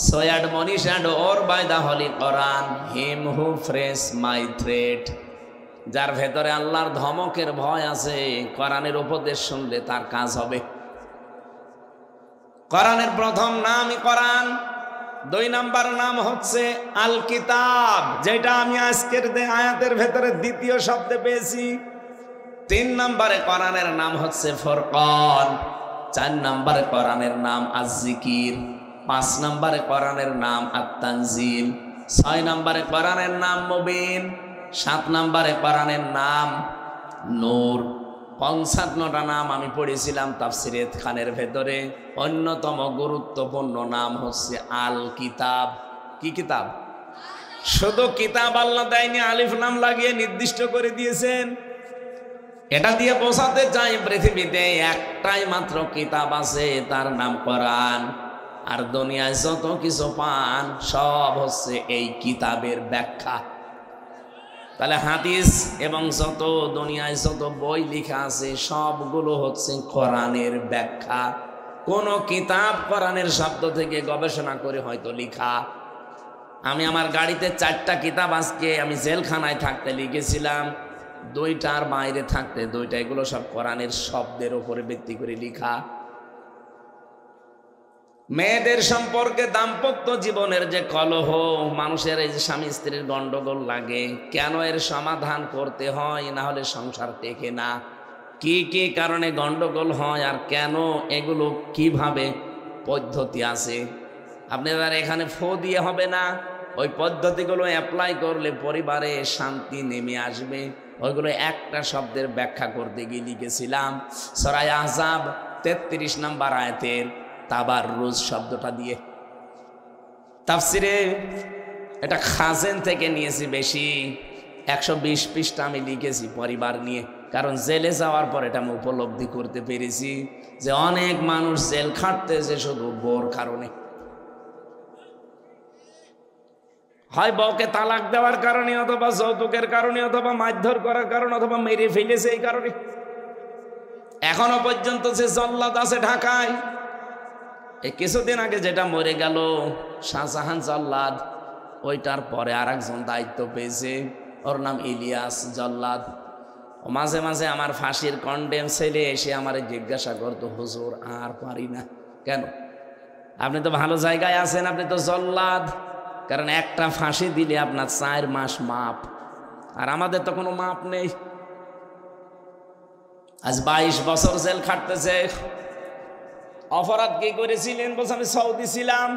so admonish and or by the holy Quran, him who fears my threat. যার ভেতরে আল্লাহর ধমকের ভয় আছে, কোরআনের উপদেশ শুনলে তার কাজ হবে। কোরআনের প্রথম নামই কোরআন। 2 নাম্বার নাম হচ্ছে আল কিতাব, যেটা আমি আজকের আয়াতের ভেতরে দ্বিতীয় শব্দে পেয়েছি। 3 নম্বরে কোরআনের নাম হচ্ছে ফুরকান। 4 নম্বরে কোরআনের নাম আজ-জিকির। 5 নম্বরে কোরআনের নাম আত-তানজিল। 6 নম্বরে কোরআনের নাম মুবিন। 7 নম্বরে কোরআনের নাম নূর। 55টা নাম আমি পড়েছিলাম তাফসিরে খানের ভেতরে। অন্যতম গুরুত্বপূর্ণ নাম হচ্ছে আল কিতাব। কি কিতাব? শুধু কিতাব আল্লাহ দেয়নি, আলিফ লাম লাগিয়ে নির্দিষ্ট করে দিয়েছেন। এটা দিয়ে বোঝাতে চাই পৃথিবীতে একটাই মাত্র কিতাব আছে, তার নাম কোরআন। আর দুনিয়ায় যত কিছু পান সব হচ্ছে এই কিতাবের ব্যাখ্যা। তাহলে হাদিস এবং যত দুনিয়ায় যত বই লেখা আছে সবগুলো হচ্ছে কোরআনের ব্যাখ্যা। কোন কিতাব কোরআনের শব্দ থেকে গবেষণা করে হয়তো লেখা। আমি আমার গাড়িতে 4টা কিতাব আজকে আমি জেলখানায় থাকতে লিখেছিলাম, 2টার বাইরে থাকতে 2টা, এগুলো সব কোরআনের শব্দের উপরে ভিত্তি করে লেখা। মেয়েদের সম্পর্কে দাম্পত্য জীবনের যে কলহ, মানুষের এই যে স্বামী স্ত্রীর গন্ডগোল লাগে, কেন এর সমাধান করতে হয়, না হলে সংসার টেকে না, কি কি কারণে গন্ডগোল হয় আর কেন, এগুলো কিভাবে পদ্ধতি আছে। আপনাদের এখানে ফো দিয়ে হবে না, ওই পদ্ধতিগুলো অ্যাপ্লাই করলে পরিবারে শান্তি নেমে আসবে। ওইগুলো একটা শব্দের ব্যাখ্যা করতে গিয়ে লিখেছিলাম সূরা আহজাব 33 নম্বর আয়াতের তাবাররুজ শব্দটা দিয়ে। তাফসিরে এটা খাজেন থেকে নিয়েছি বেশি, 120 পৃষ্ঠা আমি লিখেছি পরিবার নিয়ে। কারণ জেলে যাওয়ার পর এটা আমি উপলব্ধি করতে পেরেছি যে অনেক মানুষ জেল খাটতেছে শুধু বোর কারণে। হয় বউকে তালাক দেওয়ার কারণে, অথবা যৌতুকের কারণে, অথবা মারধর করার কারণে, অথবা মেরে ফেলেছে এই কারণে। এখনো পর্যন্ত যে জল্লাদ আছে ঢাকায়, এই কিছুদিন আগে যেটা মরে গেল শাহজাহান জল্লাদ, ওইটার পরে আর একজন দায়িত্ব পেয়েছে, ওর নাম ইলিয়াস জল্লাদ। ও মাঝে মাঝে আমার ফাঁসির কন্ডেম ছেলে এসে আমার জিজ্ঞাসা করতো, হুজুর আর পারি না। কেন? আপনি তো ভালো জায়গায় আছেন, আপনি তো জল্লাদ। কারণ একটা ফাঁসি দিলে আপনার 4 মাস মাপ, আর আমাদের তো কোনো মাপ নেই। আজ 22 বছর জেল খাটতেছে। অপরাধ কি করেছিলেন? বলছে আমি সৌদি ছিলাম,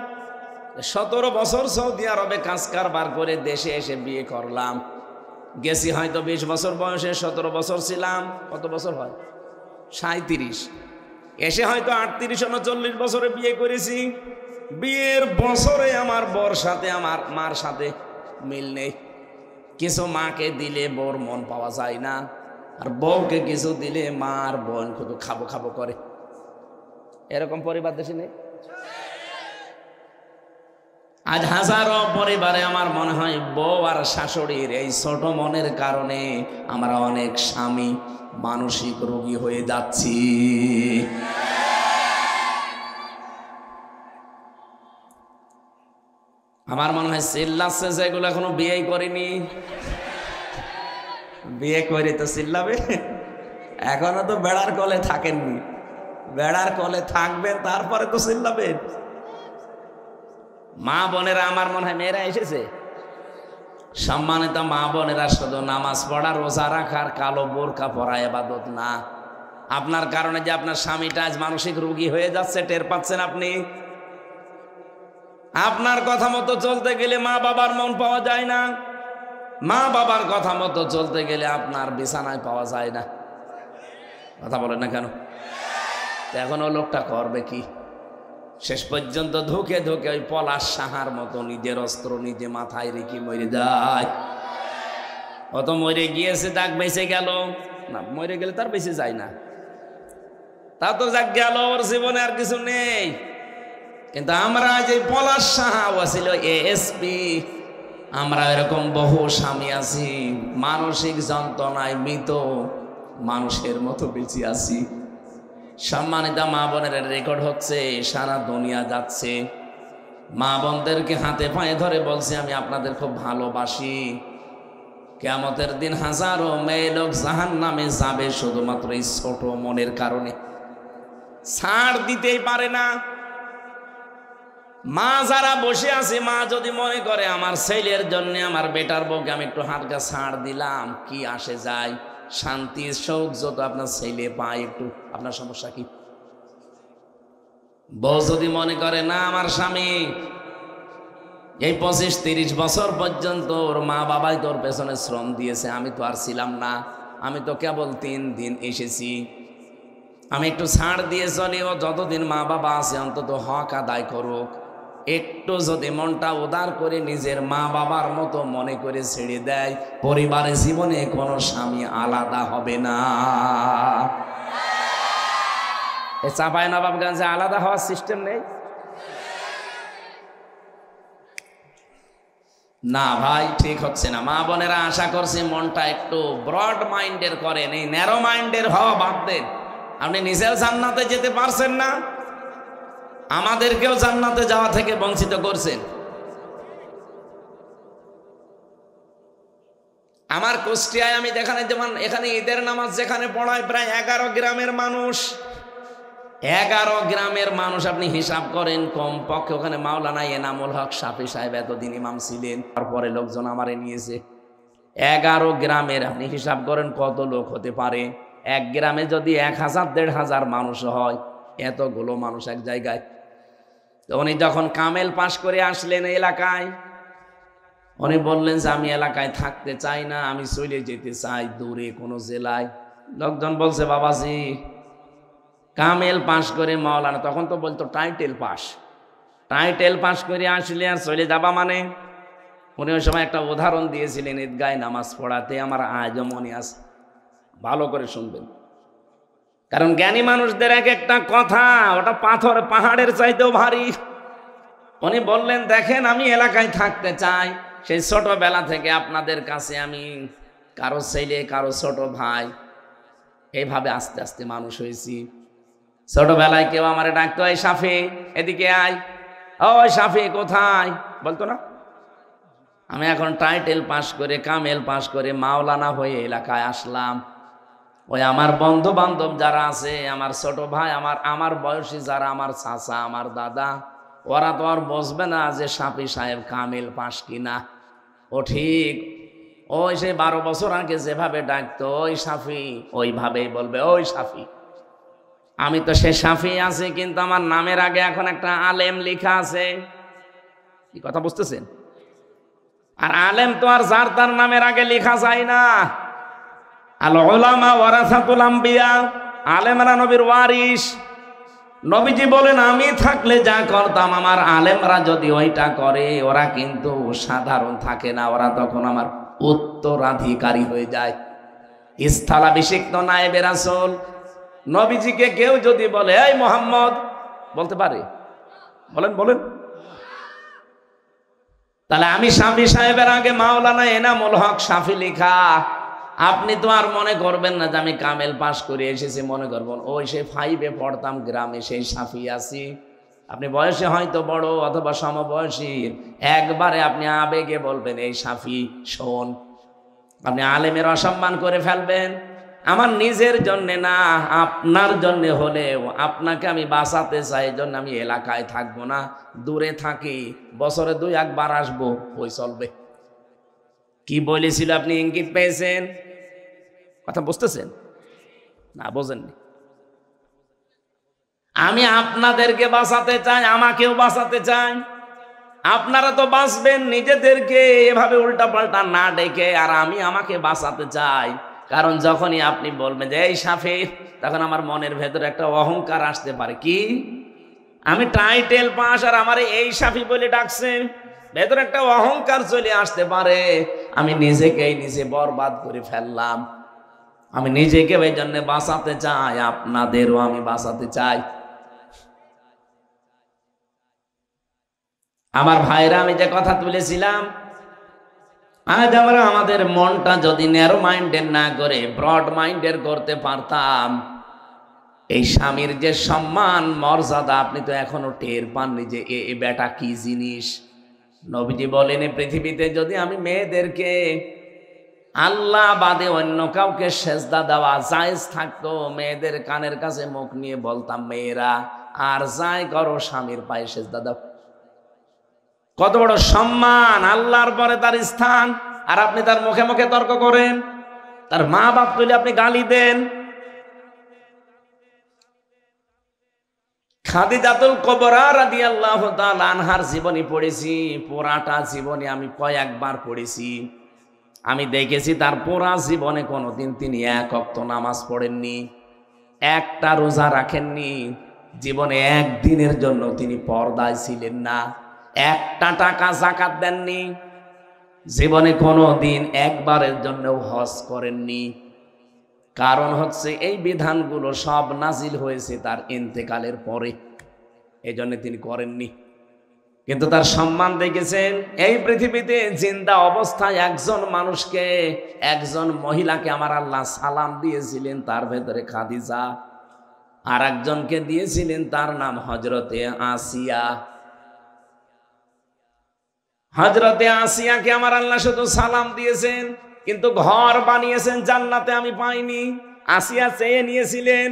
17 বছর সৌদি আরবে কাজ কারবার করে দেশে এসে বিয়ে করলাম। গেছি হয়তো 20 বছর বয়সে, 17 বছর ছিলাম। কত বছর হয়? 37। এসে হয়তো 38 39 বছরে বিয়ে করেছি। বিয়ের বছরে আমার বর সাথে আমার মার সাথে মিল নেই। কিছু মাকে দিলে বউর মন পাওয়া যায় না, আর বউকে কিছু দিলে মার বোন শুধু খাবো খাবো করে। এরকম পরিবার দেশে নেই। আজ হাজারো পরিবারে আমার মনে হয় বউ আর শাশুড়ির এই ছোট মনের কারণে আমরা অনেক স্বামী মানসিক রোগী হয়ে যাচ্ছি। আমার মনে হয় চিল্লাচ্ছে যেগুলো এখনো বিয়ে করেনি, বিয়ে করে তো চিল্লাবে। এখনো তো বেড়ার কোলে থাকেননি, বেড়ার কোলে থাকবেন তারপরে তো চিল্লাবেন। মা বোনেরা, আমার মনে হয় মেয়েরা এসেছে, সম্মানিত মা বোনেরা, শুধু নামাজ পড়া রোজা রাখার কালো বোরকা পরা ইবাদত না। আপনার কারণে যে আপনার স্বামীটা আজ মানসিক রোগী হয়ে যাচ্ছে, টের পাচ্ছেন আপনি। আপনার কথা মতো চলতে গেলে মা বাবার মন পাওয়া যায় না, মা বাবার কথা মতো চলতে গেলে আপনার বিছানায় পাওয়া যায় না। কথা বলেন না কেন? এখন ও লোকটা করবে কি? শেষ পর্যন্ত ধুকে ধুকে ওই পলাশ সাহার মতো নিজের অস্ত্র নিজে মাথায় রেখে মরে যায়। অত মরে গিয়েছে, যাক বেঁচে গেল না, মরে গেলে তার বেঁচে যায় না, তা তো যাক গেল, ওর জীবনে আর কিছু নেই। কিন্তু আমরা যে পলাশ সাহা ছিল এএসপি, আমরা এরকম বহু স্বামী আছি, মানসিক যন্ত্রণায় মৃত মানুষের মতো বেঁচে আছি। সম্মানিত মা বোনের রেকর্ড হচ্ছে, সারা দুনিয়া যাচ্ছে। মা বোনদেরকে হাতে পায়ে ধরে বলছে, আমি আপনাদের খুব ভালোবাসি। কিয়ামতের দিন হাজারো মেয়ে লোক জাহান্নামে যাবে শুধুমাত্র এই ছোট মনের কারণে, ছাড় দিতেই পারে না। মা যারা বসে আছে, মা যদি মনে করে আমার ছেলের জন্য আমার বেটার বউকে আমি একটু হালকা ছাড় দিলাম, কি আসে যায়, শান্তি সুখ যত আপনার ছেলে পায় একটু, আপনার সমস্যা কি? বউ যদি মনে করে না আমার স্বামী এই 25-30 বছর পর্যন্ত ওর মা বাবাই তোর পেছনে শ্রম দিয়েছে, আমি তো আর ছিলাম না, আমি তো কেবল 3 দিন এসেছি, আমি একটু ছাড় দিয়ে চলি, ও যতদিন মা বাবা আছে অন্তত হক আদায় করুক, একটু যদি মনটা উদার করে নিজের মা বাবার মতো মনে করে ছেড়ে দেয়, পরিবারের জীবনে কোনো স্বামী আলাদা হবে না। চাঁপাইনবাবগঞ্জে আলাদা হওয়ার সিস্টেম নেই না ভাই, ঠিক হচ্ছে না। মা বোনেরা আশা করছি মনটা একটু ব্রড মাইন্ডের করেন, এই ন্যারো মাইন্ডের হওয়া বাদ দেন। আপনি নিজেও জান্নাতে যেতে পারছেন না, আমাদেরকেও জান্নাতে যাওয়া থেকে বঞ্চিত করছেন। আমার কুষ্টিয়ায় আমি দেখানে, যেমন এখানে ঈদের নামাজ যেখানে পড়ায় প্রায় 11 গ্রামের মানুষ, 11 গ্রামের মানুষ আপনি হিসাব করেন, কমপক্ষে ওখানে মাওলানা এনামুল হক শাফি সাহেব এতদিন ইমাম ছিলেন, তারপরে লোকজন আমারে নিয়েছে। 11 গ্রামের আপনি হিসাব করেন কত লোক হতে পারে। এক গ্রামে যদি 1000-1500 মানুষ হয়, এতগুলো মানুষ এক জায়গায়। তো উনি যখন কামেল পাশ করে আসলেন এলাকায়, উনি বললেন যে আমি এলাকায় থাকতে চাই না, আমি চলে যেতে চাই দূরে কোনো জেলায়। লোকজন বলছে বাবাজি কামেল পাশ করে মাওলানা, তখন তো বলতো টাইটেল পাস, টাইটেল পাস করে আসলে আর চলে যাবা মানে? উনি ওই সময় একটা উদাহরণ দিয়েছিলেন ঈদগায় নামাজ পড়াতে, আমার আজও মনে আছে, ভালো করে শুনবেন, কারণ জ্ঞানী মানুষদের এক একটা কথা ওটা পাথর পাহাড়ের চাইতেও ভারী। উনি বললেন দেখেন আমি এলাকায় থাকতে চাই, সেই ছোটবেলা থেকে আপনাদের কাছে আমি কারো ছেলে কারো ছোট ভাই এইভাবে আস্তে আস্তে মানুষ হয়েছি। ছোটবেলায় কেউ আমার ডাকতো এই সাফি এদিকে আয়, ওই সাফি কোথায় বলতো না। আমি এখন টাইটেল পাস করে কামেল পাস করে মাওলানা হয়ে এলাকায় আসলাম, ওই আমার বন্ধু বান্ধব যারা আছে, আমার ছোট ভাই, আমার বয়সী যারা, আমার চাচা আমার দাদা, ওরা তো আর বসবে না যে সাফি সাহেব কামেল পাস কিনা। ও ঠিক ওই সেই 12 বছর আগে যেভাবে ডাকতো ওই সাফি, ওইভাবেই বলবে ওই সাফি। আমি তো সে সাফি আছি, কিন্তু আমার নামের আগে এখন একটা আলেম লেখা আছে, কি কথা বুঝতেছেন? আর আলেম তো আর যার তার নামের আগে লেখা যায় না। আল উলামা ওয়ারাসাতুল আম্বিয়া, আলেমরা নবীর ওয়ারিস। নবীজি বলেন আমি থাকলে যা করতাম আমার আলেমরা যদি ওইটা করে, ওরা কিন্তু সাধারণ থাকে না, ওরা তখন আমার উত্তরাধিকারী হয়ে যায়। স্থলাভিষিক্ত নায়েবে রাসূল। নবীজিকে কেউ যদি বলে এই মোহাম্মদ, বলতে পারে? বলেন বলেন। তাহলে আমি শাফি সাহেবের আগে মাওলানা এনামুল হক শাফি লেখা। আপনি তো আর মনে করবেন না যে আমি কামেল পাস করে এসেছি, মনে করবেন ওই সেই 5-এ পড়তাম গ্রামে সেই সাফি আছি। আপনি বয়সে হয়তো বড় অথবা সমবয়সী, একবারে আপনি আবেগে বলবেন এই সাফি শোন, আপনি আলেমের অসম্মান করে ফেলবেন। আমার নিজের জন্য না, আপনার জন্য হলেও আপনাকে আমি বাঁচাতে চাই, জন্য আমি এলাকায় থাকবো না, দূরে থাকি, বছরে 2-1 বার আসবো, ওই চলবে। কি বলেছিল আপনি ইঙ্গিত পেয়েছেন? কথা বুঝতেছেন না? বোঝেননি? আমি আপনাদেরকে বাঁচাতে চাই, আমাকেও বাঁচাতে চাই। আপনারা তো বাঁচবেন নিজেদেরকে এভাবে উল্টা পাল্টা না ডেকে, আর আমি আমাকে বাঁচাতে চাই। কারণ যখনই আপনি বলবেন যে এই সাফি, তখন আমার মনের ভেতরে একটা অহংকার আসতে পারে, কি আমি টাইটেল পাস আর আমার এই সাফি বলে ডাকছে, ভেতরে একটা অহংকার চলে আসতে পারে। আমি নিজেকেই নিজে বরবাদ করে ফেললাম। আমি নিজেকে এই জন্য বাঁচাতে চাই, আপনাদেরও আমি বাঁচাতে চাই। আমার ভাইরা, আমি যে কথা তুলেছিলাম, আজ আমরা আমাদের মনটা যদি ন্যারো মাইন্ডের না করে ব্রড মাইন্ডের করতে পারতাম, এই স্বামীর যে সম্মান মর্যাদা আপনি তো এখনো টের পাননি যে এ বেটা কি জিনিস। নবীজি বলেন পৃথিবীতে যদি আমি মেয়েদেরকে আল্লাহ বাদে অন্য কাউকে সেজদা দেওয়া জায়েজ থাকতো, মেয়েদের কানের কাছে মুখ নিয়ে বলতাম মেয়েরা আর যাই করো স্বামীর পায়ে সেজদা দাও। কত বড় সম্মান, আল্লাহর পরে তার স্থান, আর আপনি তার মুখে মুখে তর্ক করেন, তার মা বাপ তুলে আপনি গালি দেন। খাদিজাতুল কুবরা রাদিয়াল্লাহু তাআলা আনহার জীবনী পড়েছি, পুরাটা জীবনী আমি কয়েকবার পড়েছি। আমি দেখেছি তার পুরা জীবনে কোনোদিন তিনি এক ওয়াক্ত নামাজ পড়েননি, একটা রোজা রাখেননি, জীবনে একদিনের জন্য তিনি পর্দায় ছিলেন না, একটা টাকা যাকাত দেননি, জীবনে কোনোদিন একবারের জন্য হজ করেননি। কারণ হচ্ছে এই বিধানগুলো সব নাজিল হয়েছে তার ইন্তেকালের পরে, এই জন্য তিনি করেননি। কিন্তু তার সম্মান দেখেছেন, এই পৃথিবীতে জিন্দা অবস্থায় একজন মানুষকে, একজন মহিলাকে আমার আল্লাহ সালাম দিয়েছিলেন, তার ভেতরে খাদিজা, আর একজনকে দিয়েছিলেন তার নাম হযরতে আসিয়া। হযরতে আসিয়াকে আমার আল্লাহ শুধু সালাম দিয়েছেন, কিন্তু ঘর বানিয়েছেন জান্নাতে আমি পাইনি। আসিয়া চেয়ে নিয়েছিলেন,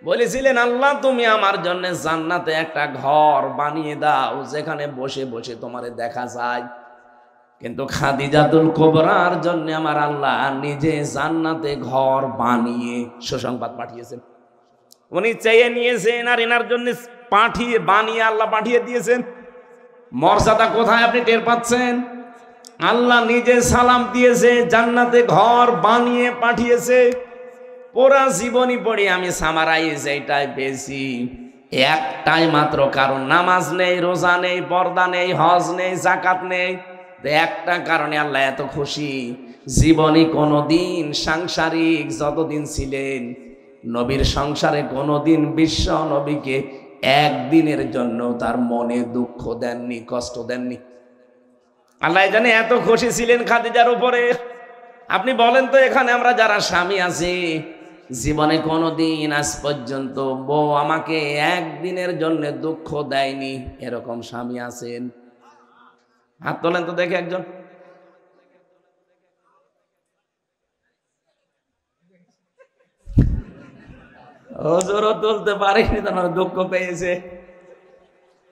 বলেছিলেন আল্লাহ তুমি আমার জন্য জান্নাতে একটা ঘর বানিয়ে দাও যেখানে বসে বসে তোমারে দেখা যায়। কিন্তু খাদিজাতুল কুবরার জন্য আমার আল্লাহ নিজে জান্নাতে ঘর বানিয়ে সুসংবাদ পাঠিয়েছেন। উনি চেয়ে নিয়েছেন আর এনার জন্য বানিয়ে আল্লাহ পাঠিয়ে দিয়েছেন। মর্যাদা কোথায় আপনি টের পাচ্ছেন? আল্লাহ নিজে সালাম দিয়েছে, জান্নাতে ঘর বানিয়ে পাঠিয়েছে। পুরা জীবনী পড়ে আমি সামারাইজ এইটাই পেয়েছি, একটাই মাত্র কারণ, নামাজ নেই, রোজা নেই, পর্দা নেই, হজ নেই, যাকাত নেই, একটা কারণে আল্লাহ এত খুশি। জীবনে কোনোদিন সাংসারিক যতদিন ছিলেন, নবীর সংসারে কোনোদিন বিশ্ব নবীকে একদিনের জন্য তার মনে দুঃখ দেননি, কষ্ট দেননি। আল্লাহ জানে এত খুশি ছিলেন খাদিজার উপরে। আপনি বলেন তো, এখানে আমরা যারা স্বামী আছি, জীবনে কোনোদিন আজ পর্যন্ত বউ আমাকে একদিনের জন্য দুঃখ দেয়নি, এরকম স্বামী আছেন? হাত তোলেন তো দেখে একজন। হুজুরও তুলতে পারিনি, তোমার দুঃখ পেয়েছে,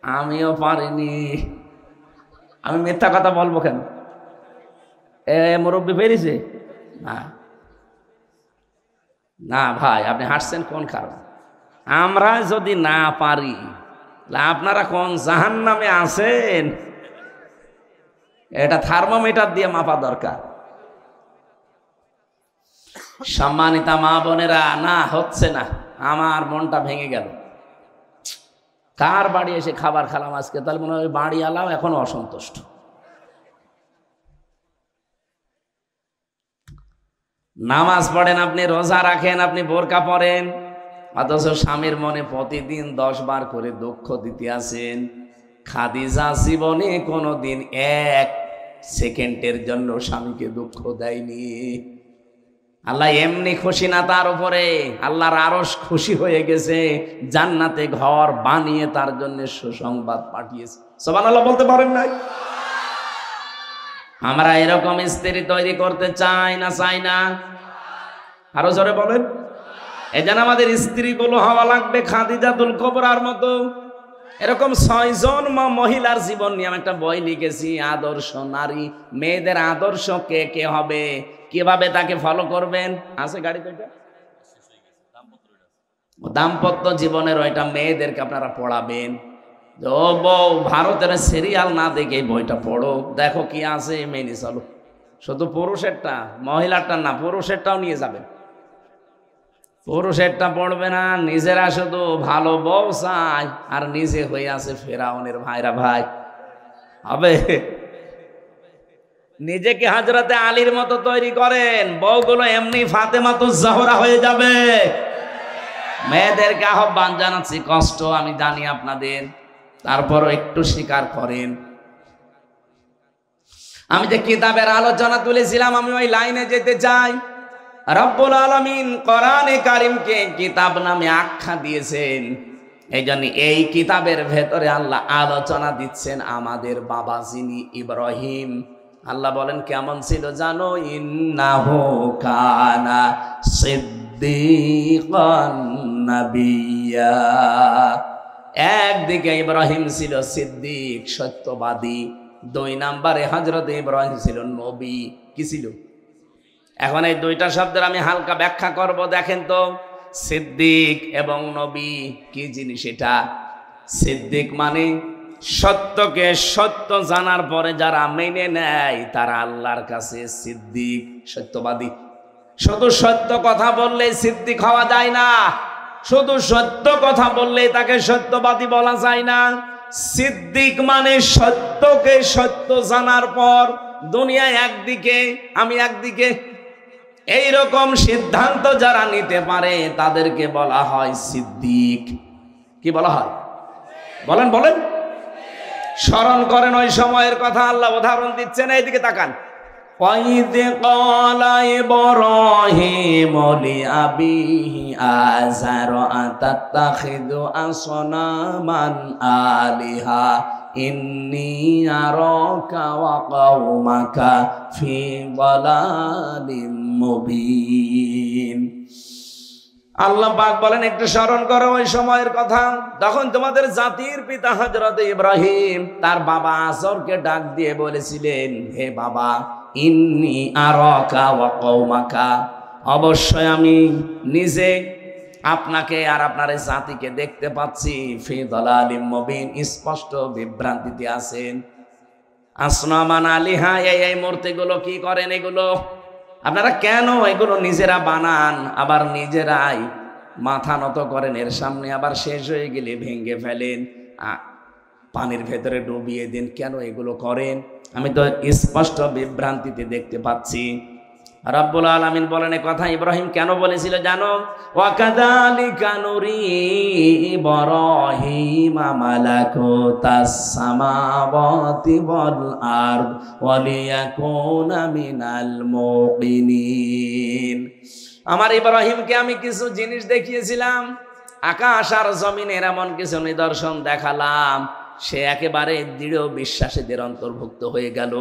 আমিও পারিনি। আমি মিথ্যা কথা বলবো কেন? মুরব্বী পেরেছে না? না ভাই, আপনি হাসছেন কোন কারণ? আমরা যদি না পারি, আপনারা কোন জাহান্নামে আছেন এটা থার্মোমিটার দিয়ে মাপা দরকার। সম্মানিতা মা বোনেরা, না হচ্ছে না, আমার মনটা ভেঙে গেল। কার বাড়ি এসে খাবার খেলাম আজকে, তাহলে মনে হয় বাড়ি আলাও এখনো অসন্তুষ্ট। নামাজ পড়েন আপনি, রোজা রাখেন আপনি, বোরকা পরেন, অথচ স্বামীর মনে প্রতিদিন 10 বার করে দুঃখ দিতে আছেন। খাদিজা জীবনে কোনোদিন 1 সেকেন্ডের জন্য স্বামীকে দুঃখ দেয়নি। আল্লাহ এমনি খুশি না তার উপরে, আল্লাহর আরশ খুশি হয়ে গেছে, জান্নাতে ঘর বানিয়ে তার জন্য সুসংবাদ পাঠিয়েছে। সুবহানাল্লাহ বলতে পারেন নাই? আমরা এরকম স্ত্রী তৈরি করতে চাই না, চাই না? আরো জোরে বলেন। এজন্য আমাদের স্ত্রীগুলো হওয়া লাগবে খাদিজাতুল কুবরার মতো। এরকম 6 জন মহিলার জীবন নিয়ে আমি একটা বই লিখেছি, আদর্শ নারী। মেয়েদের আদর্শ কে কে হবে, কিভাবে তাকে ফলো করবেন, আছে গাড়িতে এটা দাম্পত্য জীবনের, ওইটা মেয়েদেরকে আপনারা পড়াবেন। ও বউ, ভারতের সিরিয়াল না দেখে বইটা পড়ো, দেখো কি আছে, মেনে চলো। শুধু পুরুষেরটা, মহিলারটা না, পুরুষেরটাও নিয়ে যাবে। পুরুষেরটা পড়বে না, নিজেরা শুধু ভালো বউ চায় আর নিজে হয়ে আছে ফেরাউনের ভাইরা। ভাই হবে? নিজেকে হযরতে আলীর মতো তৈরি করেন, বউগুলো এমনি ফাতেমাতুজ জাহরা হয়ে যাবে। মেয়েদেরকে আহ্বান জানাচ্ছি, কষ্ট আমি জানি আপনাদের, তারপরও একটু স্বীকার করেন। আমি যে কিতাবের আলোচনা তুলেছিলাম, আমি ওই লাইনে যেতে চাই। রব্বুল আলামিন কোরআনে কারিমকে কিতাব নামে আখ্যা দিয়েছেন, এই জন্য এই কিতাবের ভেতরে আল্লাহ আলোচনা দিচ্ছেন আমাদের বাবা যিনি ইব্রাহিম। আল্লাহ বলেন কেমন ছিল জানো? ইন্নাহু কানা সিদ্দিকান নাবিয়্যা। একদিকে ইব্রাহিম ছিল সিদ্দিক সত্যবাদী, 2 নম্বরে হযরত ইব্রাহিম ছিল নবী। কি ছিল? এখন এই দুইটা শব্দের আমি হালকা ব্যাখ্যা করব। দেখেন তো, সিদ্দিক এবং নবী কি জিনিস এটা? সিদ্দিক মানে সত্যকে সত্য জানার পরে যারা মেনে নেয় তারা আল্লাহর কাছে সিদ্দিক, সত্যবাদী। শুধু সত্য কথা বললেই সিদ্দিক হওয়া যায় না, শুধু সত্য কথা বললেই তাকে সত্যবাদী বলা যায় না। সিদ্দিক মানে সত্যকে সত্য জানার পর দুনিয়ায় একদিকে আমি একদিকে, এইরকম সিদ্ধান্ত যারা নিতে পারে তাদেরকে বলা হয় সিদ্দিক। কি বলা হয়? বলেন বলেন, স্মরণ করেন ওই সময়ের কথা। আল্লাহ উদাহরণ দিচ্ছেন, এইদিকে তাকান। وَإِذْ قَالَ إِبْرَاهِيمُ لِأَبِيهِ آزَرَ أَتَتَّخِذُ أَصْنَامًا آلِهَةً إِنِّي أَرَاكَ وَقَوْمَكَ فِي ضَلَالٍ مُبِينٍ। আল্লাহ পাক বলেন, একটু স্মরণ করো ওই সময়ের কথা তখন তোমাদের জাতির পিতা হযরত ইব্রাহিম তার বাবা আজরকে ডাক দিয়ে বলেছিলেন, হে বাবা, ইন্নী আরাকা ওয়া কওমাকা, অবশ্যই আমি নিজে আপনাকে আর আপনার জাতিকে দেখতে পাচ্ছি ফি দালালিম মুবিন, স্পষ্ট বিভ্রান্তিতে আছেন। আসনামান আলিহা, এই মূর্তিগুলো কি করেন? এগুলো আপনারা কেন এগুলো নিজেরা বানান, আবার নিজেরাই মাথা নত করেন এর সামনে, আবার শেষ হয়ে গেলে ভেঙে ফেলেন, পানির ভেতরে ডুবিয়ে দেন? কেন এগুলো করেন? আমি তো স্পষ্ট বিভ্রান্তিতে দেখতে পাচ্ছি। রব্বুল আলামিন বলেন, এ কথা ইব্রাহিম কেন বলেছিল জানো? ওয়াকাযালিকা নুরি ইব্রাহিমা মালাকুতাস সামাওয়াতি ওয়াল আরদ ওয়ালিয়াকুনা মিনাল মুকিনিন। আমার ইব্রাহিমকে আমি কিছু জিনিস দেখিয়েছিলাম, আকাশ আর জমিনের এমন কিছু নিদর্শন দেখালাম, সে একেবারে দৃঢ় বিশ্বাসীদের অন্তর্ভুক্ত হয়ে গেল।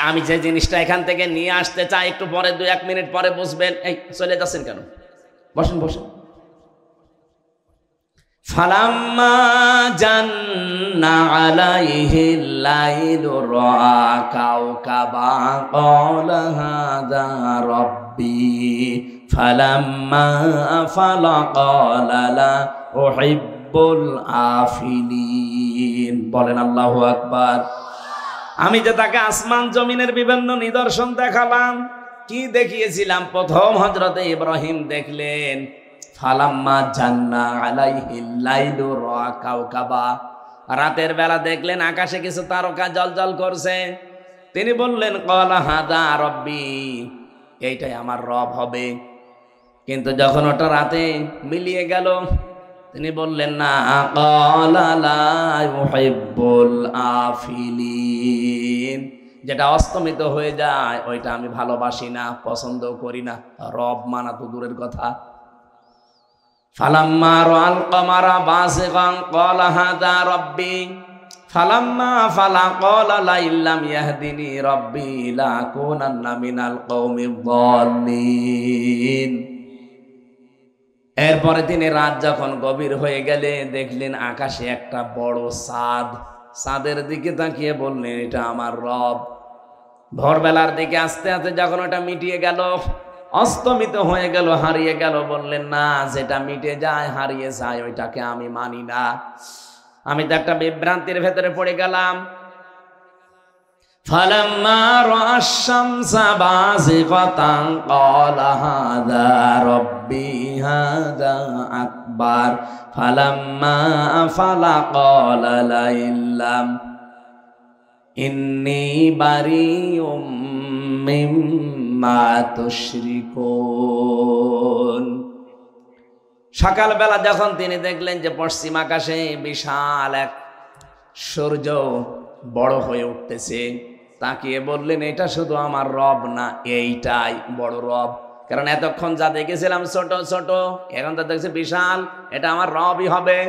আমি যে জিনিসটা এখান থেকে নিয়ে আসতে চাই, একটু পরে 2-1 মিনিট পরে বুঝবেন। এই চলে যাচ্ছেন কেন? বসেন বসেন। ফালাম্মা জান্না আলাইহিল লাইলু রাআ কাওকাবা ক্বালা হাযা রাব্বি ফালাম্মা আফালা ক্বালা লা উহিব্বুল আফিলিন। বলেন আল্লাহু আকবার। আমি যে তাকে আসমান জমিনের বিভিন্ন নিদর্শন দেখালাম, কি দেখিয়েছিলাম? প্রথম হযরতে ইব্রাহিম দেখলেন ফালাম্মা জান্না আলাইহিল লাইলু রাআ কাওকাবা, রাতের বেলা দেখলেন আকাশে কিছু তারকা জ্বলজ্বল করছে। তিনি বললেন ক্বালা হাযা রাব্বি, এইটাই আমার রব হবে। কিন্তু যখন ওটা রাতে মিলিয়ে গেল, তিনি বললেন না, ক্বালা লা ইউহিব্বুল আফিলিন, যেটা অস্তমিত হয়ে যায় ওইটা আমি ভালোবাসি না, পছন্দ করি না। রব মানা তো দূরের কথা। ফালাম্মা রাআল কমারা বাসিগান ক্বালা হাযা রাব্বি ফালাম্মা ফালা ক্বালা লা ইল্লাম ইয়াহদিনি রাব্বি লাকুনান্না মিনাল কওমিয যাল্লিন। এরপরে তিনি রাত যখন গভীর হয়ে গেলে দেখলেন আকাশে একটা বড় চাঁদ। চাঁদের দিকে তাকিয়ে বললেন, এটা আমার রব। ভোরবেলার দিকে আস্তে আস্তে যখন ওটা মিটিয়ে গেল, অস্তমিত হয়ে গেল, হারিয়ে গেল, বললেন না, যেটা মিটে যায় হারিয়ে যায় ওইটাকে আমি মানি না। আমি তো একটা বিভ্রান্তির ভেতরে পড়ে গেলাম। ফালাম্মা রাআশ শামসা বাযিগাতান ক্বালা হাযা রাব্বি হাযা আকবার ফালাম্মা আফালা ক্বালা লা ইল্লাম ইন্নী বারিউম মিম্মা তুশরিকুন। সকালবেলা যখন তিনি দেখলেন যে পশ্চিম আকাশে বিশাল এক সূর্য বড় হয়ে উঠতেছে, তাকিয়ে বললেন, এটা শুধু আমার রব না, এইটাই বড় রব। কারণ এতক্ষণ যা দেখেছিলাম ছোট ছোট, এখন তো দেখছি বিশাল, এটা আমার রবই হবে।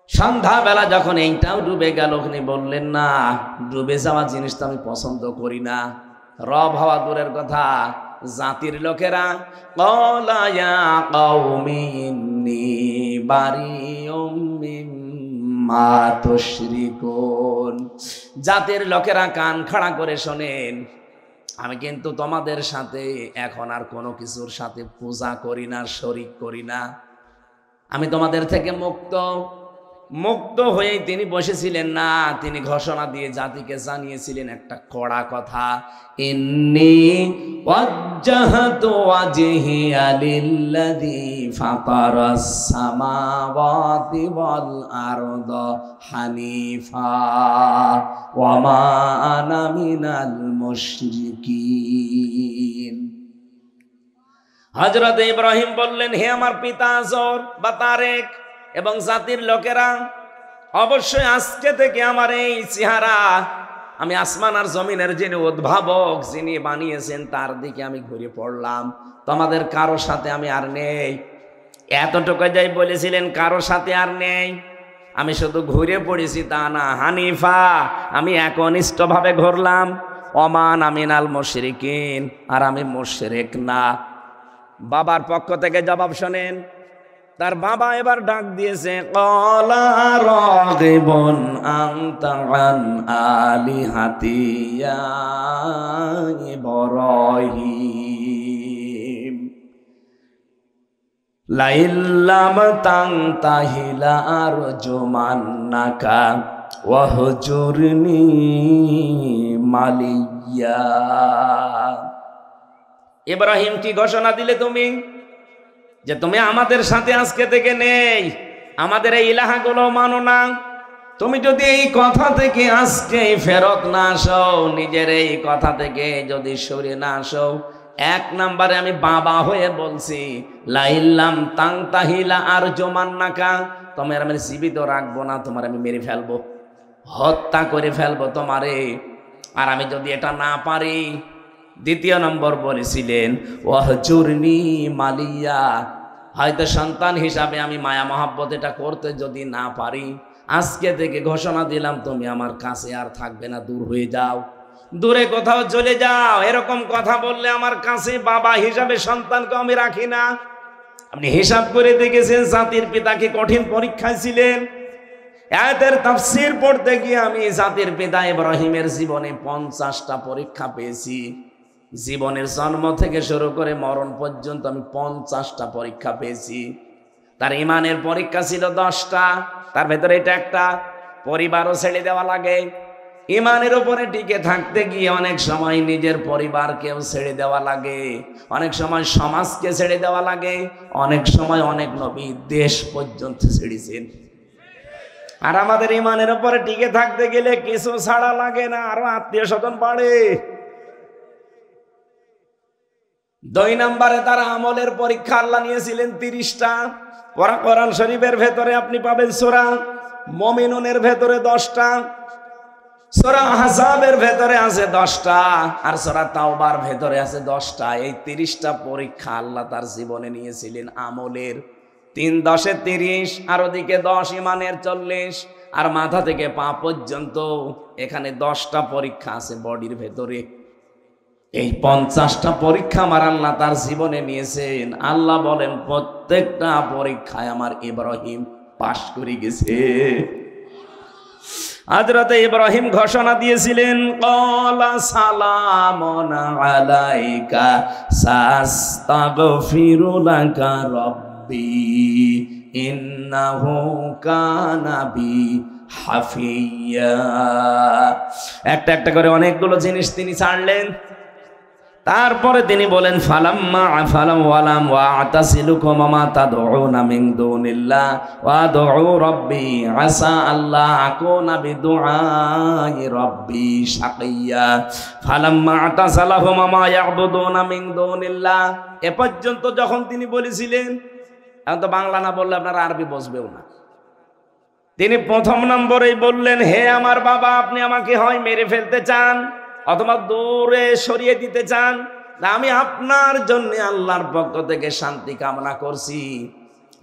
সন্ধ্যাবেলা যখন এইটাও ডুবে গেল, তিনি বললেন না, ডুবে যাওয়া জিনিস তো আমি পছন্দ করি না। রব হওয়া দূরের কথা, জাতির লোকেরা ক্বালা ইয়া কওমি ইন্নী বারিউম মিম্মা তুশরিকুন। জাতির লোকেরা কান খাড়া করে শোনেন, আমি কিন্তু তোমাদের সাথে এখন আর কোনো কিছুর সাথে পূজা করি না, শরীক করি না, আমি তোমাদের থেকে মুক্ত। মুক্ত হয়েই তিনি বসেছিলেন না, তিনি ঘোষণা দিয়ে জাতিকে জানিয়েছিলেন একটা কড়া কথা, ইন্নী ওয়াজ্জাহতু ওয়াজহিয়া লিল্লাযী ফাতারাস সামাওয়াতি ওয়াল আরদা হানিফা ওয়া মা আনা মিনাল মুশরিকিন। হযরত ইব্রাহিম বললেন, হে আমার পিতা আজর বা তারেক এবং জাতির লোকেরা, অবশ্যই আজকে থেকে আমার এই চেহারা, আমি আসমান আর জমিনের যিনি উদ্ভাবক, যিনি বানিয়েছেন, তার দিকে আমি ঘুরে পড়লাম। তোমাদের কারো সাথে আমি আর নেই। এতটুকু যাই বলেছিলেন, কারো সাথে আর নেই, আমি শুধু ঘুরে পড়েছি তা না, হানিফা, আমি একনিষ্ঠভাবে ঘুরলাম। ওমান আমিনাল মুশরিকিন, আর আমি মুশরিক না। বাবার পক্ষ থেকে জবাব শোনেন। তার বাবা এবার ডাক দিয়েছে, ক্বালা রাগিবুন আনতা আন আলিহাতি ইয়া ইব্রাহিম লাইল্লাম তানতাহি লাআরজুমান্নাকা ওয়াহজুরনি মালিয়া। ইব্রাহিম, কি ঘোষণা দিলে তুমি যে তুমি আমাদের সাথে আজকে থেকে নেই, আমাদের এই ইলাহাগুলো মানো না? তুমি যদি এই কথা থেকে আজকে ফেরত না আসো, নিজের এই কথা থেকে যদি সরে না আসো, এক নম্বরে আমি বাবা হয়ে বলছি, লাইল্লাম তাংতাহিলা আর জমান্নাকা, তোমার আমি জীবিত রাখবো না, তোমার আমি মেরে ফেলবো, হত্যা করে ফেলবো তোমারে। আর আমি যদি এটা না পারি, দ্বিতীয় নম্বর বলেছিলেন ওয়াহজুরনি মালিয়া, হয়তো সন্তান হিসাবে আমি মায়া মহাব্বত এটা করতে যদি না পারি, আজকে থেকে ঘোষণা দিলাম তুমি আমার কাছে আর থাকবে না, দূর হয়ে যাও, দূরে কোথাও চলে যাও। এরকম কথা বললে আমার কাছে বাবা হিসাবে সন্তানকে আমি রাখি না। আপনি হিসাব করে দেখেছেন জাতির পিতা কি কঠিন পরীক্ষায় ছিলেন? আয়াতের তাফসীর পড়তে গিয়ে আমি জাতির পিতা ইব্রাহিমের জীবনে 50টা পরীক্ষা পেয়েছি। জীবনের জন্ম থেকে শুরু করে মরণ পর্যন্ত আমি 50টা পরীক্ষা পেয়েছি। তার ইমানের পরীক্ষা ছিল 10টা, তার ভেতরে এটা একটা। পরিবারও ছেড়ে দেওয়া লাগে, ইমানের উপরে টিকে থাকতে গিয়ে অনেক সময় নিজের পরিবারকেও ছেড়ে দেওয়া লাগে, অনেক সময় সমাজকে ছেড়ে দেওয়া লাগে, অনেক সময় অনেক নবী দেশ পর্যন্ত ছেড়েছেন। আর আমাদের ইমানের উপরে টিকে থাকতে গেলে কিছু ছাড়া লাগে না, আরো আত্মীয় স্বজন বাড়ে। 2 নম্বরে তার আমলের পরীক্ষা আল্লাহ নিয়েছিলেন 30টা। কোরআন শরীফের ভেতরে আপনি পাবেন সূরা মুমিনুনের ভেতরে 10টা, সূরা আহজাবের ভেতরে আছে 10টা, আর সূরা তাওবার ভেতরে আছে 10টা। এই 30টা পরীক্ষা আল্লাহ তার জীবনে নিয়েছিলেন আমলের। 3 10 30, আর ওদিকে 10 ইমানের 40, আর মাথা থেকে পা পর্যন্ত এখানে 10টা পরীক্ষা আছে বডির ভেতরে। এই 50টা পরীক্ষা আমার আল্লাহ তার জীবনে নিয়েছেন। আল্লাহ বলেন প্রত্যেকটা পরীক্ষায় আমার ইব্রাহিম পাশ করে গেছে। হযরত ইব্রাহিম ঘোষণা দিয়েছিলেন, ক্বালা সালামুন আলাইকা সাস্তাগফিরু লাকা রাব্বি ইন্নাহু কানা বি হাফিয়া। একটা একটা করে অনেকগুলো জিনিস তিনি ছাড়লেন। তারপরে তিনি বলেন, ফালাম্মা আফালাম ওয়ালাম ওয়া আতাসিলুকুম মা তাদউনা মিন দুনিল্লাহ ওয়া আদউ রাব্বি আসা আল্লাহ আকুনা বিদুআই রাব্বি শাকিয়া। ফালাম্মা আতাসালাহুম মা ইয়াবুদুনা মিন দুনিল্লাহ, এ পর্যন্ত যখন তিনি বলেছিলেন, এখন তো বাংলা না বললে আপনারা আরবি বুঝবেও না। তিনি প্রথম নম্বরেই বললেন, হে আমার বাবা, আপনি আমাকে হয় মেরে ফেলতে চান অথবা দূরে সরিয়ে দিতে চান, আমি আপনার জন্য আল্লাহর পক্ষ থেকে শান্তি কামনা করছি।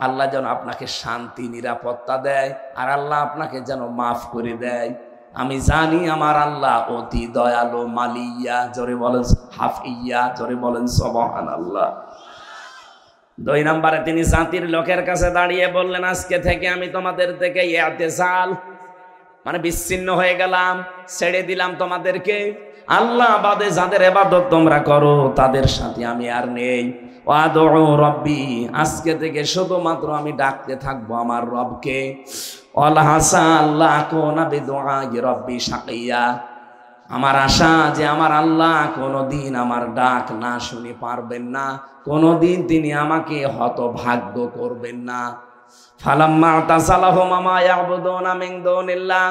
আল্লাহ যেন আপনাকে শান্তি নিরাপত্তা দেয়, আর আল্লাহ আপনাকে যেন মাফ করে দেয়। আমি জানি আমার আল্লাহ অতি দয়ালু মালিয়া, জোরে বলেন হাফিয়া, জোরে বলেন সুবহানাল্লাহ। 2 নম্বরে তিনি জাতির লোকের কাছে দাঁড়িয়ে বললেন, আজকে থেকে আমি তোমাদের থেকে ইতিজাল মানে বিচ্ছিন্ন হয়ে গেলাম, ছেড়ে দিলাম তোমাদেরকে। আল্লাহ বাদে যাদের ইবাদত তোমরা করো তাদের সাথে আমি আর নেই। ওয়াদউ রব্বি, আজকে থেকে শুধুমাত্র আমি ডাকতে থাকবো আমার রবকে। ওয়াল হাসা আল্লাহ কোনা বিদুআই রব্বি শাকিয়া, আমার আশা যে আমার আল্লাহ কোনোদিন আমার ডাক না শুনে পারবেন না, কোনোদিন তিনি আমাকে হতভাগ্য করবেন না। ফালাম্মা তাসালাহুম মা ইয়াবুদুনা মিন দুনিল্লাহ,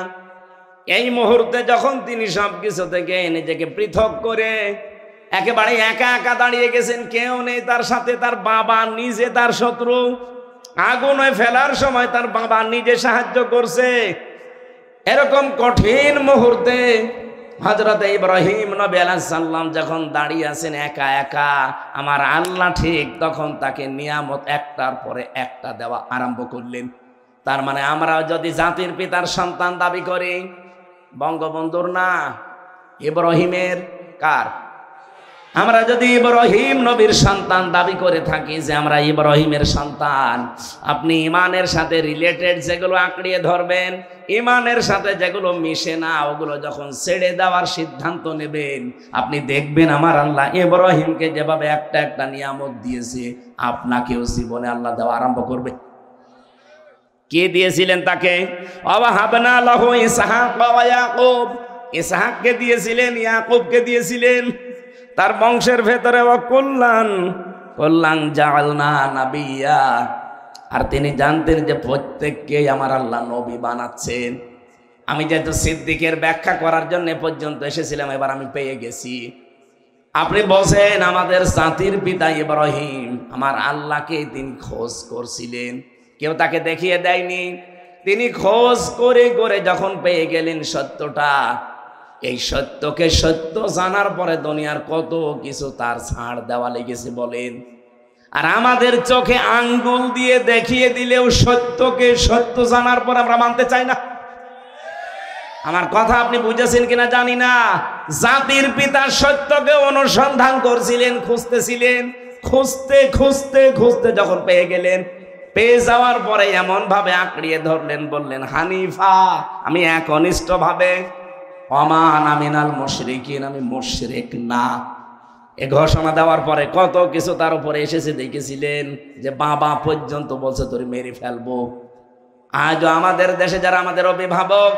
এই মুহূর্তে যখন তিনি সবকিছু থেকে নিজেকে পৃথক করে একেবারে একা একা দাঁড়িয়ে গেছেন, কেউ নেই তার সাথে, তার বাবা নিজে তার শত্রু, আগুনে ফেলার সময় তার বাবা নিজে সাহায্য করছে। এরকম কঠিন মুহূর্তে হযরত ইব্রাহিম নবী আলাইহিস সালাম যখন দাঁড়িয়ে আছেন একা একা, আমার আল্লাহ ঠিক তখন তাকে নিয়ামত একটার পরে একটা দেওয়া আরম্ভ করলেন। তার মানে আমরা যদি জাতির পিতার সন্তান দাবি করি, বঙ্গবন্ধুর না, ইব্রাহিমের, কার? আমরা যদি ইব্রাহিম নবীর সন্তান দাবি করে থাকি যে আমরা ইব্রাহিমের সন্তান, আপনি ইমানের সাথে রিলেটেড যেগুলো আঁকড়িয়ে ধরবেন, ইমানের সাথে যেগুলো মিশে না ওগুলো যখন ছেড়ে দেওয়ার সিদ্ধান্ত নেবেন, আপনি দেখবেন আমার আল্লাহ ইব্রাহিমকে যেভাবে একটা একটা নিয়ামত দিয়েছে আপনাকেও জীবনে আল্লাহ দেওয়া আরম্ভ করবে। কে দিয়েছিলেন তাকে? ওয়াহাবনা লাহু ইসহাক ওয়া ইয়াকুব, ইসহাককে দিয়েছিলেন, ইয়াকুবকে দিয়েছিলেন। তার বংশের ভেতরে কুল্লান জাআলনা নাবিয়্যা, আর তিনি জানতেন যে প্রত্যেককে আমার আল্লাহ নবী বানাচ্ছেন। আমি যেহেতু সিদ্দিকের ব্যাখ্যা করার জন্য পর্যন্ত এসেছিলাম, এবার আমি পেয়ে গেছি। আপনি বলছেন আমাদের জাতির পিতা ইব্রাহিম আমার আল্লাহকে তিনি খোঁজ করছিলেন, কেউ তাকে দেখিয়ে দেয়নি। তিনি খোঁজ করে করে যখন পেয়ে গেলেন সত্যটা, এই সত্যকে সত্য জানার পরে দুনিয়ার কত কিছু তার ছাড় দেওয়া লেগেছে বলেন। আর আমাদের চোখে আঙ্গুল দিয়ে দেখিয়ে দিলেও সত্যকে সত্য জানার পর আমরা মানতে চাই না। আমার কথা আপনি বুঝেছেন কিনা জানি না। জাতির পিতা সত্যকে অনুসন্ধান করছিলেন, খুঁজতেছিলেন, খুঁজতে খুঁজতে খুঁজতে যখন পেয়ে গেলেন, পেয়ে যাওয়ার পরে এমন ভাবে আঁকড়িয়ে ধরলেন, বললেন হানিফা, আমি একনিষ্ঠ ভাবে, ওয়ামান আমিনাল মুশরিকিন, আমি মুশরিক না। এ ঘোষণা দেওয়ার পরে কত কিছু তার উপরে এসেছে দেখেছিলেন, যে বাবা পর্যন্ত বলছে তোর মেরে ফেলবো। আজও আমাদের দেশে যারা আমাদের অভিভাবক,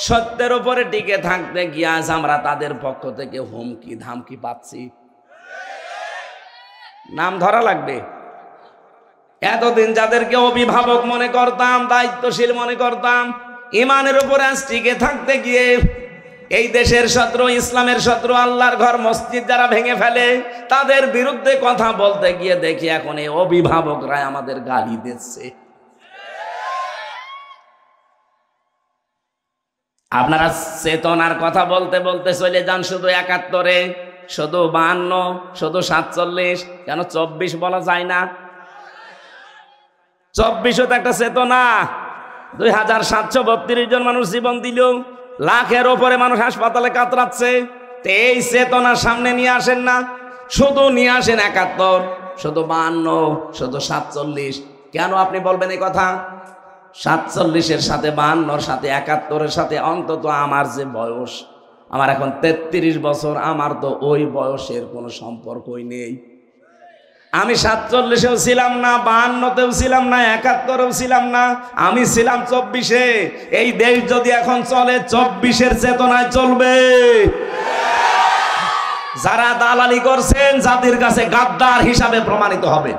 সত্যের উপরে টিকে থাকতে গিয়ে আজ আমরা তাদের পক্ষ থেকে হুমকি ধামকি পাচ্ছি। নাম ধরা লাগবে। এতদিন যাদেরকে অভিভাবক মনে করতাম, দায়িত্বশীল মনে করতাম, ইমানের উপরে আজ টিকে থাকতে গিয়ে এই দেশের শত্রু, ইসলামের শত্রু, আল্লাহর ঘর মসজিদ যারা ভেঙে ফেলে, তাদের বিরুদ্ধে কথা বলতে গিয়ে দেখি এখন এই অভিভাবকরা আমাদের গালি দিচ্ছে। আপনারা চেতনার কথা বলতে বলতে চলে যান শুধু ৭১, শুধু ৫২, শুধু ৪৭, কেন ২৪ বলা যায় না? ২৪ও তো একটা চেতনা। ২৭৩২ জন মানুষ জীবন দিল, লাখের ওপরে মানুষ হাসপাতালে কাতরাচ্ছে। এই চেতনার সামনে নিয়ে আসেন না, শুধু নিয়ে আসেন ৭১, শুধু ৫২, শুধু ৪৭। কেন আপনি বলবেন এই কথা? ৪৭-এর সাথে ৫২-র সাথে ৭১-এর সাথে অন্তত আমার যে বয়স, আমার এখন ৩৩ বছর, আমার তো ওই বয়সের কোনো সম্পর্কই নেই। আমি ৪৭-এও ছিলাম না, ৫২-তেও ছিলাম না, ৭১-এও ছিলাম না, আমি ছিলাম ২৪-এ। এই দেশ যদি এখন চলে ২৪-এর চেতনায় চলবে। যারা দালালি করছেন জাতির কাছে গাদ্দার হিসাবে প্রমাণিত হবে।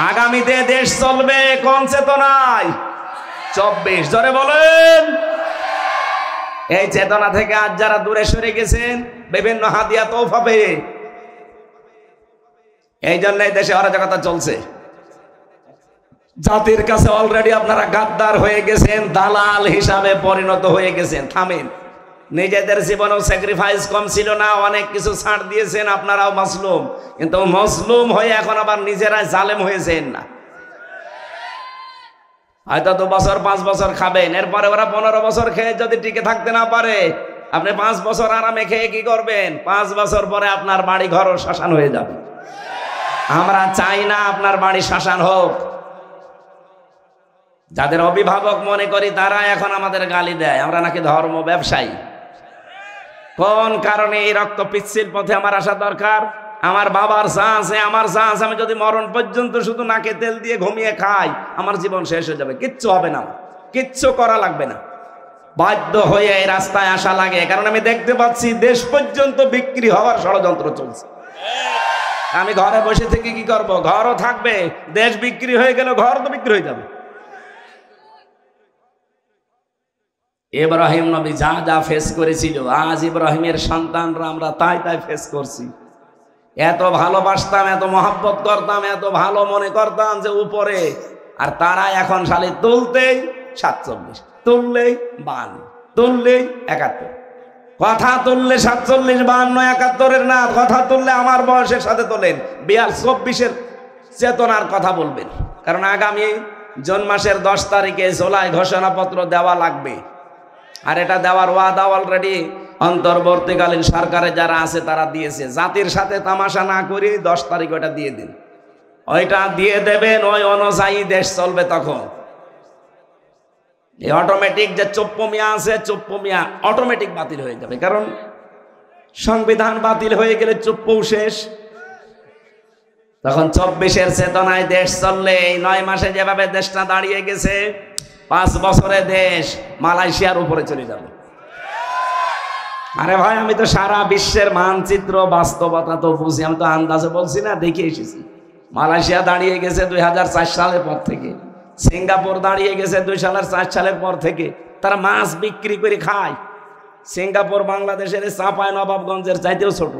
আগামীতে দেশ চলবে কোন চেতনায়? ২৪। জোরে বলেন। এই চেতনা থেকে আজ যারা দূরে সরে গেছেন বিভিন্ন হাদিয়া তোফা পেয়ে, এই জন্যই দেশে অরাজকতা চলছে। জাতির কাছে অলরেডি আপনারা গাদ্দার হয়ে গেছেন, দালাল হিসাবে পরিণত হয়ে গেছেন। থামেন। নিজেদের জীবনেও স্যাক্রিফাইস কম ছিল না, অনেক কিছু ছাড় দিয়েছেন, আপনারাও মাসলুম, কিন্তু মজলুম হয়ে এখন আবার নিজেরাই জালেম হয়েছেন না। হয়তো 2 বছর 5 বছর খাবেন, এরপরে ওরা 15 বছর খেয়ে যদি টিকে থাকতে না পারে, আপনি 5 বছর আরামে খেয়ে কি করবেন? 5 বছর পরে আপনার বাড়ি ঘরও শ্মশান হয়ে যাবে। আমরা চাই না আপনার বাড়ি শ্মশান হোক। যাদের অভিভাবক মনে করি তারা এখন আমাদের গালি দেয় আমরা নাকি ধর্ম ব্যবসায়ী। কোন কারণে এই রক্ত পিচ্ছিল পথে আমার আসা দরকার? আমার বাবার শ্বাস, আমার শ্বাস, আমি যদি মরণ পর্যন্ত শুধু নাকে তেল দিয়ে ঘুমিয়ে খাই, আমার জীবন শেষ হয়ে যাবে, কিচ্ছু হবে না, কিচ্ছু করা লাগবে না। বাধ্য হয়ে এই রাস্তায় আসা লাগে, কারণ আমি দেখতে পাচ্ছি দেশ পর্যন্ত বিক্রি হওয়ার ষড়যন্ত্র চলছে। আমি ঘরে বসে থেকে কি করব? ঘরও থাকবে, দেশ বিক্রি হয়ে গেল, ঘর তো বিক্রি হয়ে যাবে। ইব্রাহিম নবী যা যা ফেস করেছিল, আজ ইব্রাহিমের সন্তানরা আমরা তাই তাই ফেস করছি। এত ভালোবাসতাম, এত মহব্বত করতাম, এত ভালো মনে করতাম যে উপরে, আর তারা এখন শালি তুলতেই 47, তুললেই 52, তুললেই 71। কথা তুললে 47, 52, 71-এর না, কথা তুললে আমার বয়সের সাথে তোলেন, 24-এর চেতনার কথা বলবেন। কারণ আগামী জুন মাসের 10 তারিখে জুলাই ঘোষণাপত্র দেওয়া লাগবে, আর এটা দেওয়ার ওয়াদা অলরেডি অন্তর্বর্তীকালীন সরকারে যারা আছে তারা দিয়েছে। জাতির সাথে তামাশা না করে 10 তারিখ ওটা দিয়ে দিন, ওইটা দিয়ে দেবেন, ওই অনুযায়ী দেশ চলবে। তখন এই অটোমেটিক যে চপ্পমিয়া আছে, চপ্পমিয়া অটোমেটিক বাতিল হয়ে যাবে, কারণ সংবিধান বাতিল হয়ে গেলে চপ্পও শেষ। তখন 24-এর চেতনায় দেশ চললে, এই 9 মাসে যেভাবে দেশটা দাঁড়িয়ে গেছে, 5 বছরে দেশ মালয়েশিয়ার উপরে চলে যাবে। আরে ভাই, আমি তো সারা বিশ্বের মানচিত্র বাস্তবতা তো বুঝি, আমি তো আন্দাজে বলছি না, দেখে এসেছি। মালয়েশিয়া দাঁড়িয়ে গেছে 2004 সালের পর থেকে, সিঙ্গাপুর দাঁড়িয়ে গেছে 2004 সালের পর থেকে। তারা মাছ বিক্রি করে খায়। সিঙ্গাপুর বাংলাদেশের চাঁপাই নবাবগঞ্জের চাইতেও ছোট।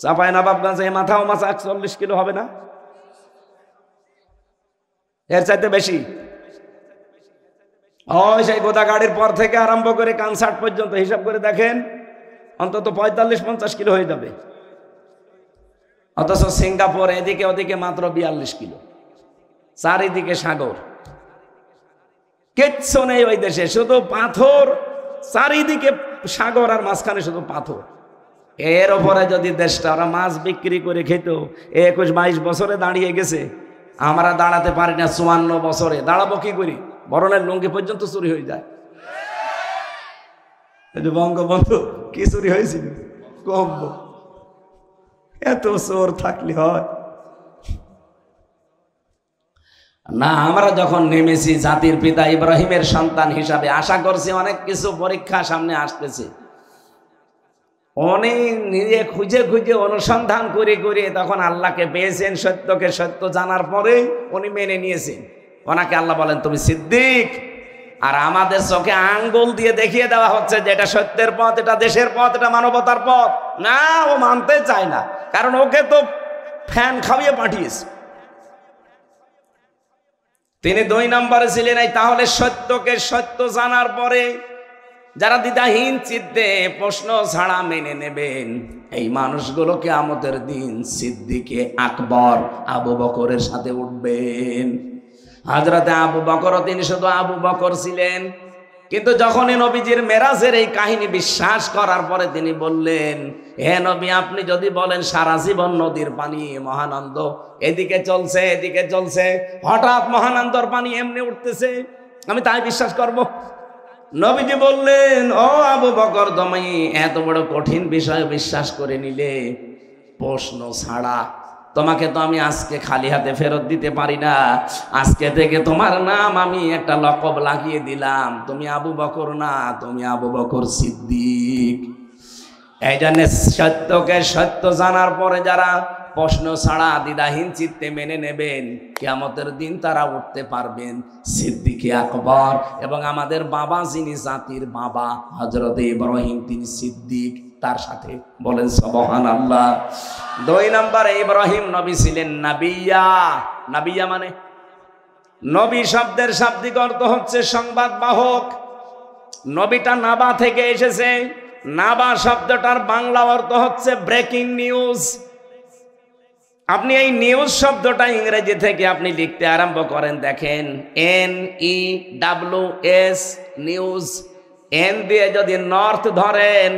চাঁপাই নবাবগঞ্জে মাথাও মাছ 41 কিলো হবে না, এর চাইতে বেশি। ওই সেই গোদাগাড়ির পর থেকে আরম্ভ করে কনসার্ট পর্যন্ত হিসাব করে দেখেন, অন্তত 45-50 কিলো হয়ে যাবে। অথচ সিঙ্গাপুর এদিকে ওদিকে মাত্র 42 কিলো, চারিদিকে সাগর, কিচ্ছু নেই ওই দেশে, শুধু পাথর, চারিদিকে সাগর আর মাঝখানে শুধু পাথর। এর ওপরে যদি দেশটা ওরা মাছ বিক্রি করে খেত, 21-22 বছরে দাঁড়িয়ে গেছে, আমরা দাঁড়াতে পারি না 54 বছরে। দাঁড়াবো কি করি? বরণের লুঙ্গি পর্যন্ত চুরি হয়ে যায়। বঙ্গবন্ধু কি চুরি হয়েছিল? কম, এত চোর থাকলে হয় না। আমরা যখন নেমেছি জাতির পিতা ইব্রাহিমের সন্তান হিসাবে, আশা করছি অনেক কিছু পরীক্ষা সামনে আসতেছে। উনি নিজে খুঁজে খুঁজে অনুসন্ধান করে করে তখন আল্লাহকে পেয়েছেন। সত্যকে সত্য জানার পরে উনি মেনে নিয়েছেন। ওনাকে আল্লাহ বলেন তুমি সিদ্দিক। আর আমাদের চোখে আঙ্গুল দিয়ে দেখিয়ে দেওয়া হচ্ছে যে এটা সত্যের পথ, এটা দেশের পথ, এটা মানবতার পথ। না, ও মানতে চায় না, কারণ ওকে তো ফ্যান খাইয়ে পাঠিয়েছে। তিনি 2 নম্বরে ছিলেন। তাহলে সত্যকে সত্য জানার পরে যারা দ্বিধাহীন চিত্তে প্রশ্ন ছাড়া মেনে নেবেন, এই মানুষগুলো কিয়ামতের দিন সিদ্দিকে আকবর আবু বকরের সাথে উঠবেন। হযরতে আবু বকর, তিনি শুধু আবু বকর ছিলেন, কিন্তু যখনই নবীজির মেরাজের এই কাহিনী বিশ্বাস করার পরে তিনি বললেন, হে নবী, আপনি যদি বলেন সারা জীবন নদীর পানি মহানন্দ এদিকে চলছে এদিকে চলছে, হঠাৎ মহানন্দর পানি এমনি উঠতেছে, আমি তাই বিশ্বাস করব? নবীজি বললেন, ও আবু বকর, তুমি এত বড় কঠিন বিষয় বিশ্বাস করে নিলে প্রশ্ন ছাড়া। তোমাকে তো আমি আজকে খালি হাতে ফেরত দিতে পারি না। আজকে থেকে তোমার নাম আমি একটা লকব লাগিয়ে দিলাম, তুমি আবু বকর না, তুমি আবু বকর সিদ্দিক। এই জন্য সত্যকে সত্য জানার পরে যারা প্রশ্ন ছাড়া দ্বিধাহীন চিত্তে মেনে নেবেন, কিয়ামতের দিন তারা উঠতে পারবেন সিদ্দিকে আকবর। এবং আমাদের বাবা, যিনি জাতির বাবা, হযরতে ইব্রাহিম, তিনি সিদ্দিক, তার সাথে বলেন সুবহানাল্লাহ। 2 নম্বরে ইব্রাহিম নবী ছিলেন নাবিয়া। নাবিয়া মানে, নবী শব্দের শাব্দিক অর্থ হচ্ছে সংবাদ বাহক। নবীটা নাবা থেকে এসেছে। নাবা শব্দটার বাংলা অর্থ হচ্ছে ব্রেকিং নিউজ। আপনি এই নিউজ শব্দটা ইংরেজি থেকে আপনি লিখতে আরম্ভ করেন, দেখেন NEWS নিউজ। এন দিয়ে যদি নর্থ ধরেন,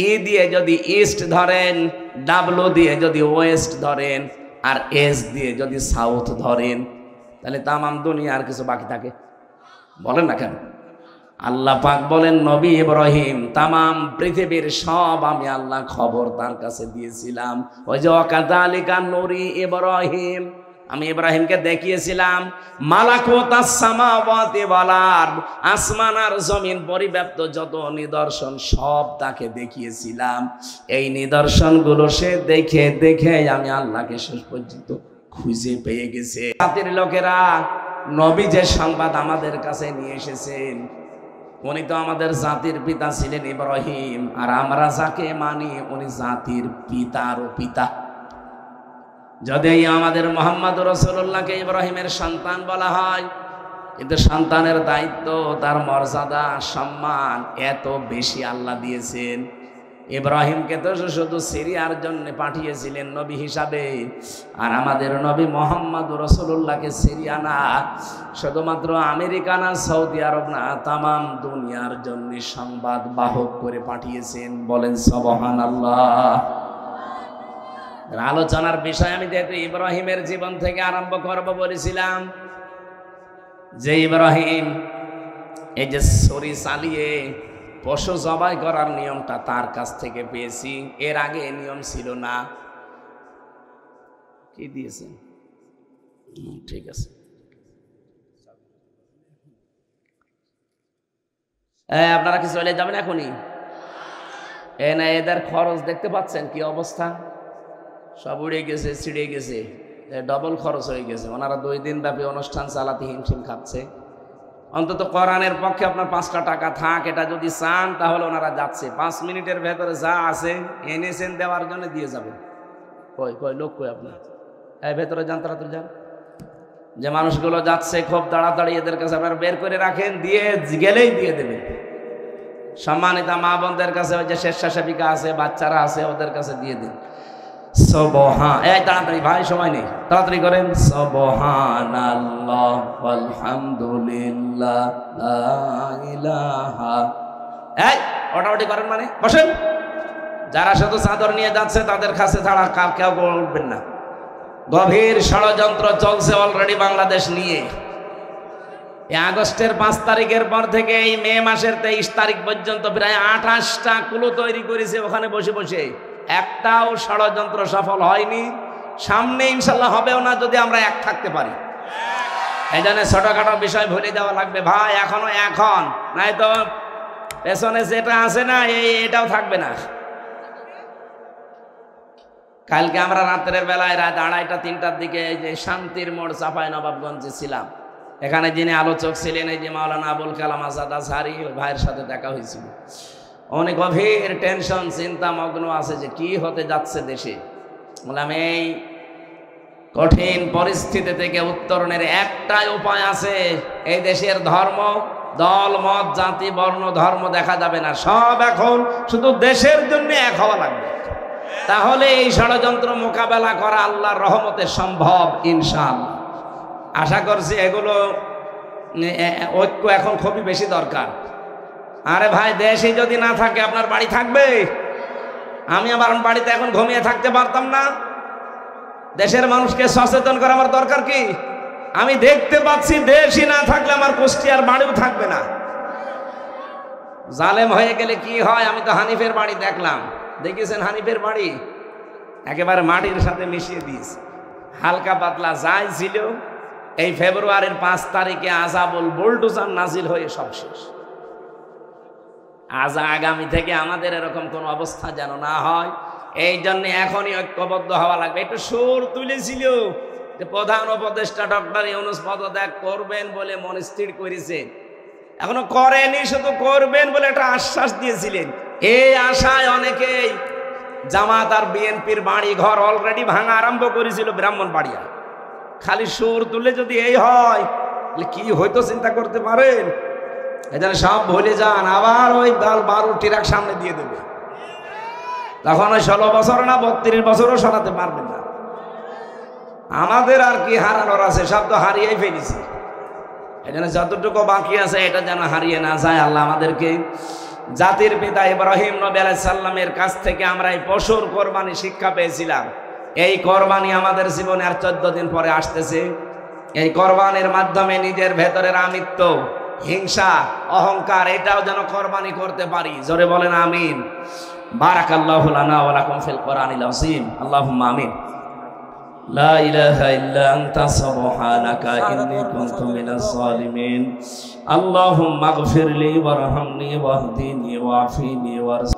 ই দিয়ে যদি ইস্ট ধরেন, ডাব্লু দিয়ে যদি ওয়েস্ট ধরেন, আর এস দিয়ে যদি সাউথ ধরেন, তাহলে তামাম দুনিয়ার কিছু বাকি থাকে? বলেন না কেন? আল্লাহ পাক বলেন নবী ইব্রাহিম তামাম পৃথিবীর সব আমি আল্লাহ খবর তার কাছে দিয়েছিলাম। ওই যে ওয়াকাযালিকা নুরি ইব্রাহিম, আমি ইব্রাহিমকে দেখিয়েছিলাম মালাকুতাস সামাওয়াতি ওয়াল আরদ, আসমান আর জমিন পরিব্যাপ্ত যত নিদর্শন সব তাকে দেখিয়েছিলাম। এই নিদর্শনগুলো সে দেখে দেখে আমি আল্লাহকে শেষ পর্যন্ত খুঁজে পেয়ে গেছে। জাতির লোকেরা নবী যে সংবাদ আমাদের কাছে নিয়ে এসেছেন, উনি তো আমাদের জাতির পিতা ছিলেন ইব্রাহিম, আর আমরা যাকে মানি উনি জাতির পিতারও পিতা। যদি আমাদের মুহাম্মদ রাসূলুল্লাহকে ইব্রাহিমের সন্তান বলা হয়, কিন্তু সন্তানের দায়িত্ব, তার মর্যাদা, সম্মান এত বেশি আল্লাহ দিয়েছেন। ইব্রাহিমকে তো শুধু সিরিয়ার জন্য পাঠিয়েছিলেন নবী হিসাবে, আর আমাদের নবী মুহাম্মদ রাসূলুল্লাহকে সিরিয়া না, শুধুমাত্র আমেরিকা না, সৌদি আরব না, তামাম দুনিয়ার জন্য সংবাদ বাহক করে পাঠিয়েছেন। বলেন সুবহানাল্লাহ। আলোচনার বিষয় আমি যেহেতু ইব্রাহিমের জীবন থেকে আরম্ভ করব বলেছিলাম, যে ইব্রাহিম এই যে ছুরি চালিয়ে পশু জবাই করার নিয়মটা তার কাছ থেকে পেয়েছি, এর আগে এই নিয়ম ছিল না। কি দিয়েছেন? ঠিক আছে, আপনারা কি চলে যাবেন এখনই? না, এদের খরচ দেখতে পাচ্ছেন কি অবস্থা, সব উড়ে গেছে, ছিঁড়ে গেছে, ডবল খরচ হয়ে গেছে। ওনারা 2 দিন ব্যাপী অনুষ্ঠান চালাতে হিমশিম খাচ্ছে। অন্তত কোরআনের পক্ষে আপনার 5টা টাকা থাক, এটা যদি চান তাহলে ওনারা যাচ্ছে। 5 মিনিটের ভেতরে যা আছে এনেছেন দেওয়ার জন্য দিয়ে যাবেন। কই লোক কই আপনার? ভেতরে যান, তাড়াতাড়ি যান। যে মানুষগুলো যাচ্ছে খুব তাড়াতাড়ি এদের কাছে আপনার বের করে রাখেন, দিয়ে গেলেই দিয়ে দেবেন। সম্মানিতা মা বোনদের কাছে, ওই যে স্বেচ্ছাসেবিকা আছে, বাচ্চারা আছে, ওদের কাছে দিয়ে দিন। তাড়াতাড়ি ভাই, সময় নেই, তাড়াতাড়ি করেন। সুবহানাল্লাহ আলহামদুলিল্লাহ লা ইলাহা। ওটাওটি করেন মানে বসেন। যারা শুধু চাদর নিয়ে যাচ্ছে তাদের কাছে ছাড়া কেউ উঠবেন না। গভীর ষড়যন্ত্র চলছে অলরেডি বাংলাদেশ নিয়ে। এই আগস্টের 5 তারিখের পর থেকে এই মে মাসের 23 তারিখ পর্যন্ত প্রায় 28টা কুলো তৈরি করেছে ওখানে বসে বসে। একটাও ষড়যন্ত্র সফল হয়নি, সামনে ইনশাল্লাহ হবেও না যদি আমরা এক থাকতে পারি। এই জন্য ছোটখাটো বিষয় ভুলে যাওয়া লাগবে ভাই, এখনো এখন, নাই তো পেছনে যেটা আছে না এটাও থাকবে না। কালকে আমরা রাত্রের বেলায় রাত 2:30-3টার দিকে এই যে শান্তির মোড় চাঁপাইনবাবগঞ্জে ছিলাম। এখানে যিনি আলোচক ছিলেন এই যে মাওলানা আবুল কালাম আজাদ আজহারি, ওই ভাইয়ের সাথে দেখা হয়েছিল। অনেক গভীর টেনশন, চিন্তা মগ্ন আছে যে কি হতে যাচ্ছে দেশে। বললাম এই কঠিন পরিস্থিতি থেকে উত্তরণের একটাই উপায় আছে। এই দেশের ধর্ম, দল, মত, জাতি, বর্ণ, ধর্ম দেখা যাবে না, সব এখন শুধু দেশের জন্য এক হওয়া লাগবে। তাহলে এই ষড়যন্ত্র মোকাবেলা করা আল্লাহর রহমতে সম্ভব ইনশাআল্লাহ। আশা করছি এগুলো ঐক্য এখন খুবই বেশি দরকার। আরে ভাই, দেশে যদি না থাকে আপনার বাড়ি থাকবে? আমি আমার বাড়িতে এখন ঘুমিয়ে থাকতে পারতাম না? দেশের মানুষকে সচেতন করা আমার দরকার কি? আমি দেখতে পাচ্ছি দেশই না থাকলে আমার কুষ্টিয়ার বাড়িও থাকবে না। জালেম হয়ে গেলে কি হয়? আমি তো হানিফের বাড়ি দেখলাম, দেখেছেন হানিফের বাড়ি একেবারে মাটির সাথে মিশিয়ে দিয়েছে। হালকা পাতলা যাই ছিল, এই ফেব্রুয়ারির 5 তারিখে আযাবুল বুলডোজার নাজিল হয়ে সব শেষ। আজ আগামী থেকে আমাদের এরকম কোন অবস্থা যেন না হয়, এই জন্য এখনই ঐক্যবদ্ধ হওয়া লাগবে। একটু সুর তুলেছিল যে প্রধান উপদেষ্টা ডক্টর ইউনূস পদত্যাগ করবেন বলে মন স্থির করেছে, এখনো করেনি, শুধু করবেন বলে একটা আশ্বাস দিয়েছিলেন। এই আশায় অনেকেই জামাত আর বিএনপির বাড়ি ঘর অলরেডি ভাঙা আরম্ভ করেছিল ব্রাহ্মণবাড়িয়া। খালি সুর তুলে যদি এই হয় তাহলে কি হয়তো চিন্তা করতে পারেন। এখানে সব ভুলে যান, আবার ওই 12 ট্রাক সামনে দিয়ে দেবে। তখন ওই 16 বছর না 32 বছরও সরাতে পারবেন না। আমাদের আর কি হারানোর আছে, সব তো হারিয়েই ফেলেছি। এখানে যতটুকু বাকি আছে এটা যেন হারিয়ে না যায়। আল্লাহ আমাদেরকে জাতির পিতা ইব্রাহিম নবী আলাইহিস সালামের কাছ থেকে আমরা এই পশুর কোরবানি শিক্ষা পেয়েছিলাম। এই কোরবানি আমাদের জীবনে আর 14 দিন পরে আসতেছে। এই কোরবানির মাধ্যমে নিজের ভেতরের আমিত্ব, হিংসা, অহংকার এটাও যেন কোরবানি করতে পারি। জোরে বলেন আমিন। বারাকাল্লাহু লানা ওয়া লাকুম ফিল কোরআনিল আযীম। আল্লাহুম্মা আমিন। লা ইলাহা ইল্লা আনতা সুবহানাকা ইন্নী কুনতু মিনাজ জালিমিন। আল্লাহুম্মা ইগফিরলি ওয়ারহামনি ওয়াহদিনি ওয়াআফিনি ওয়ারযুকনি।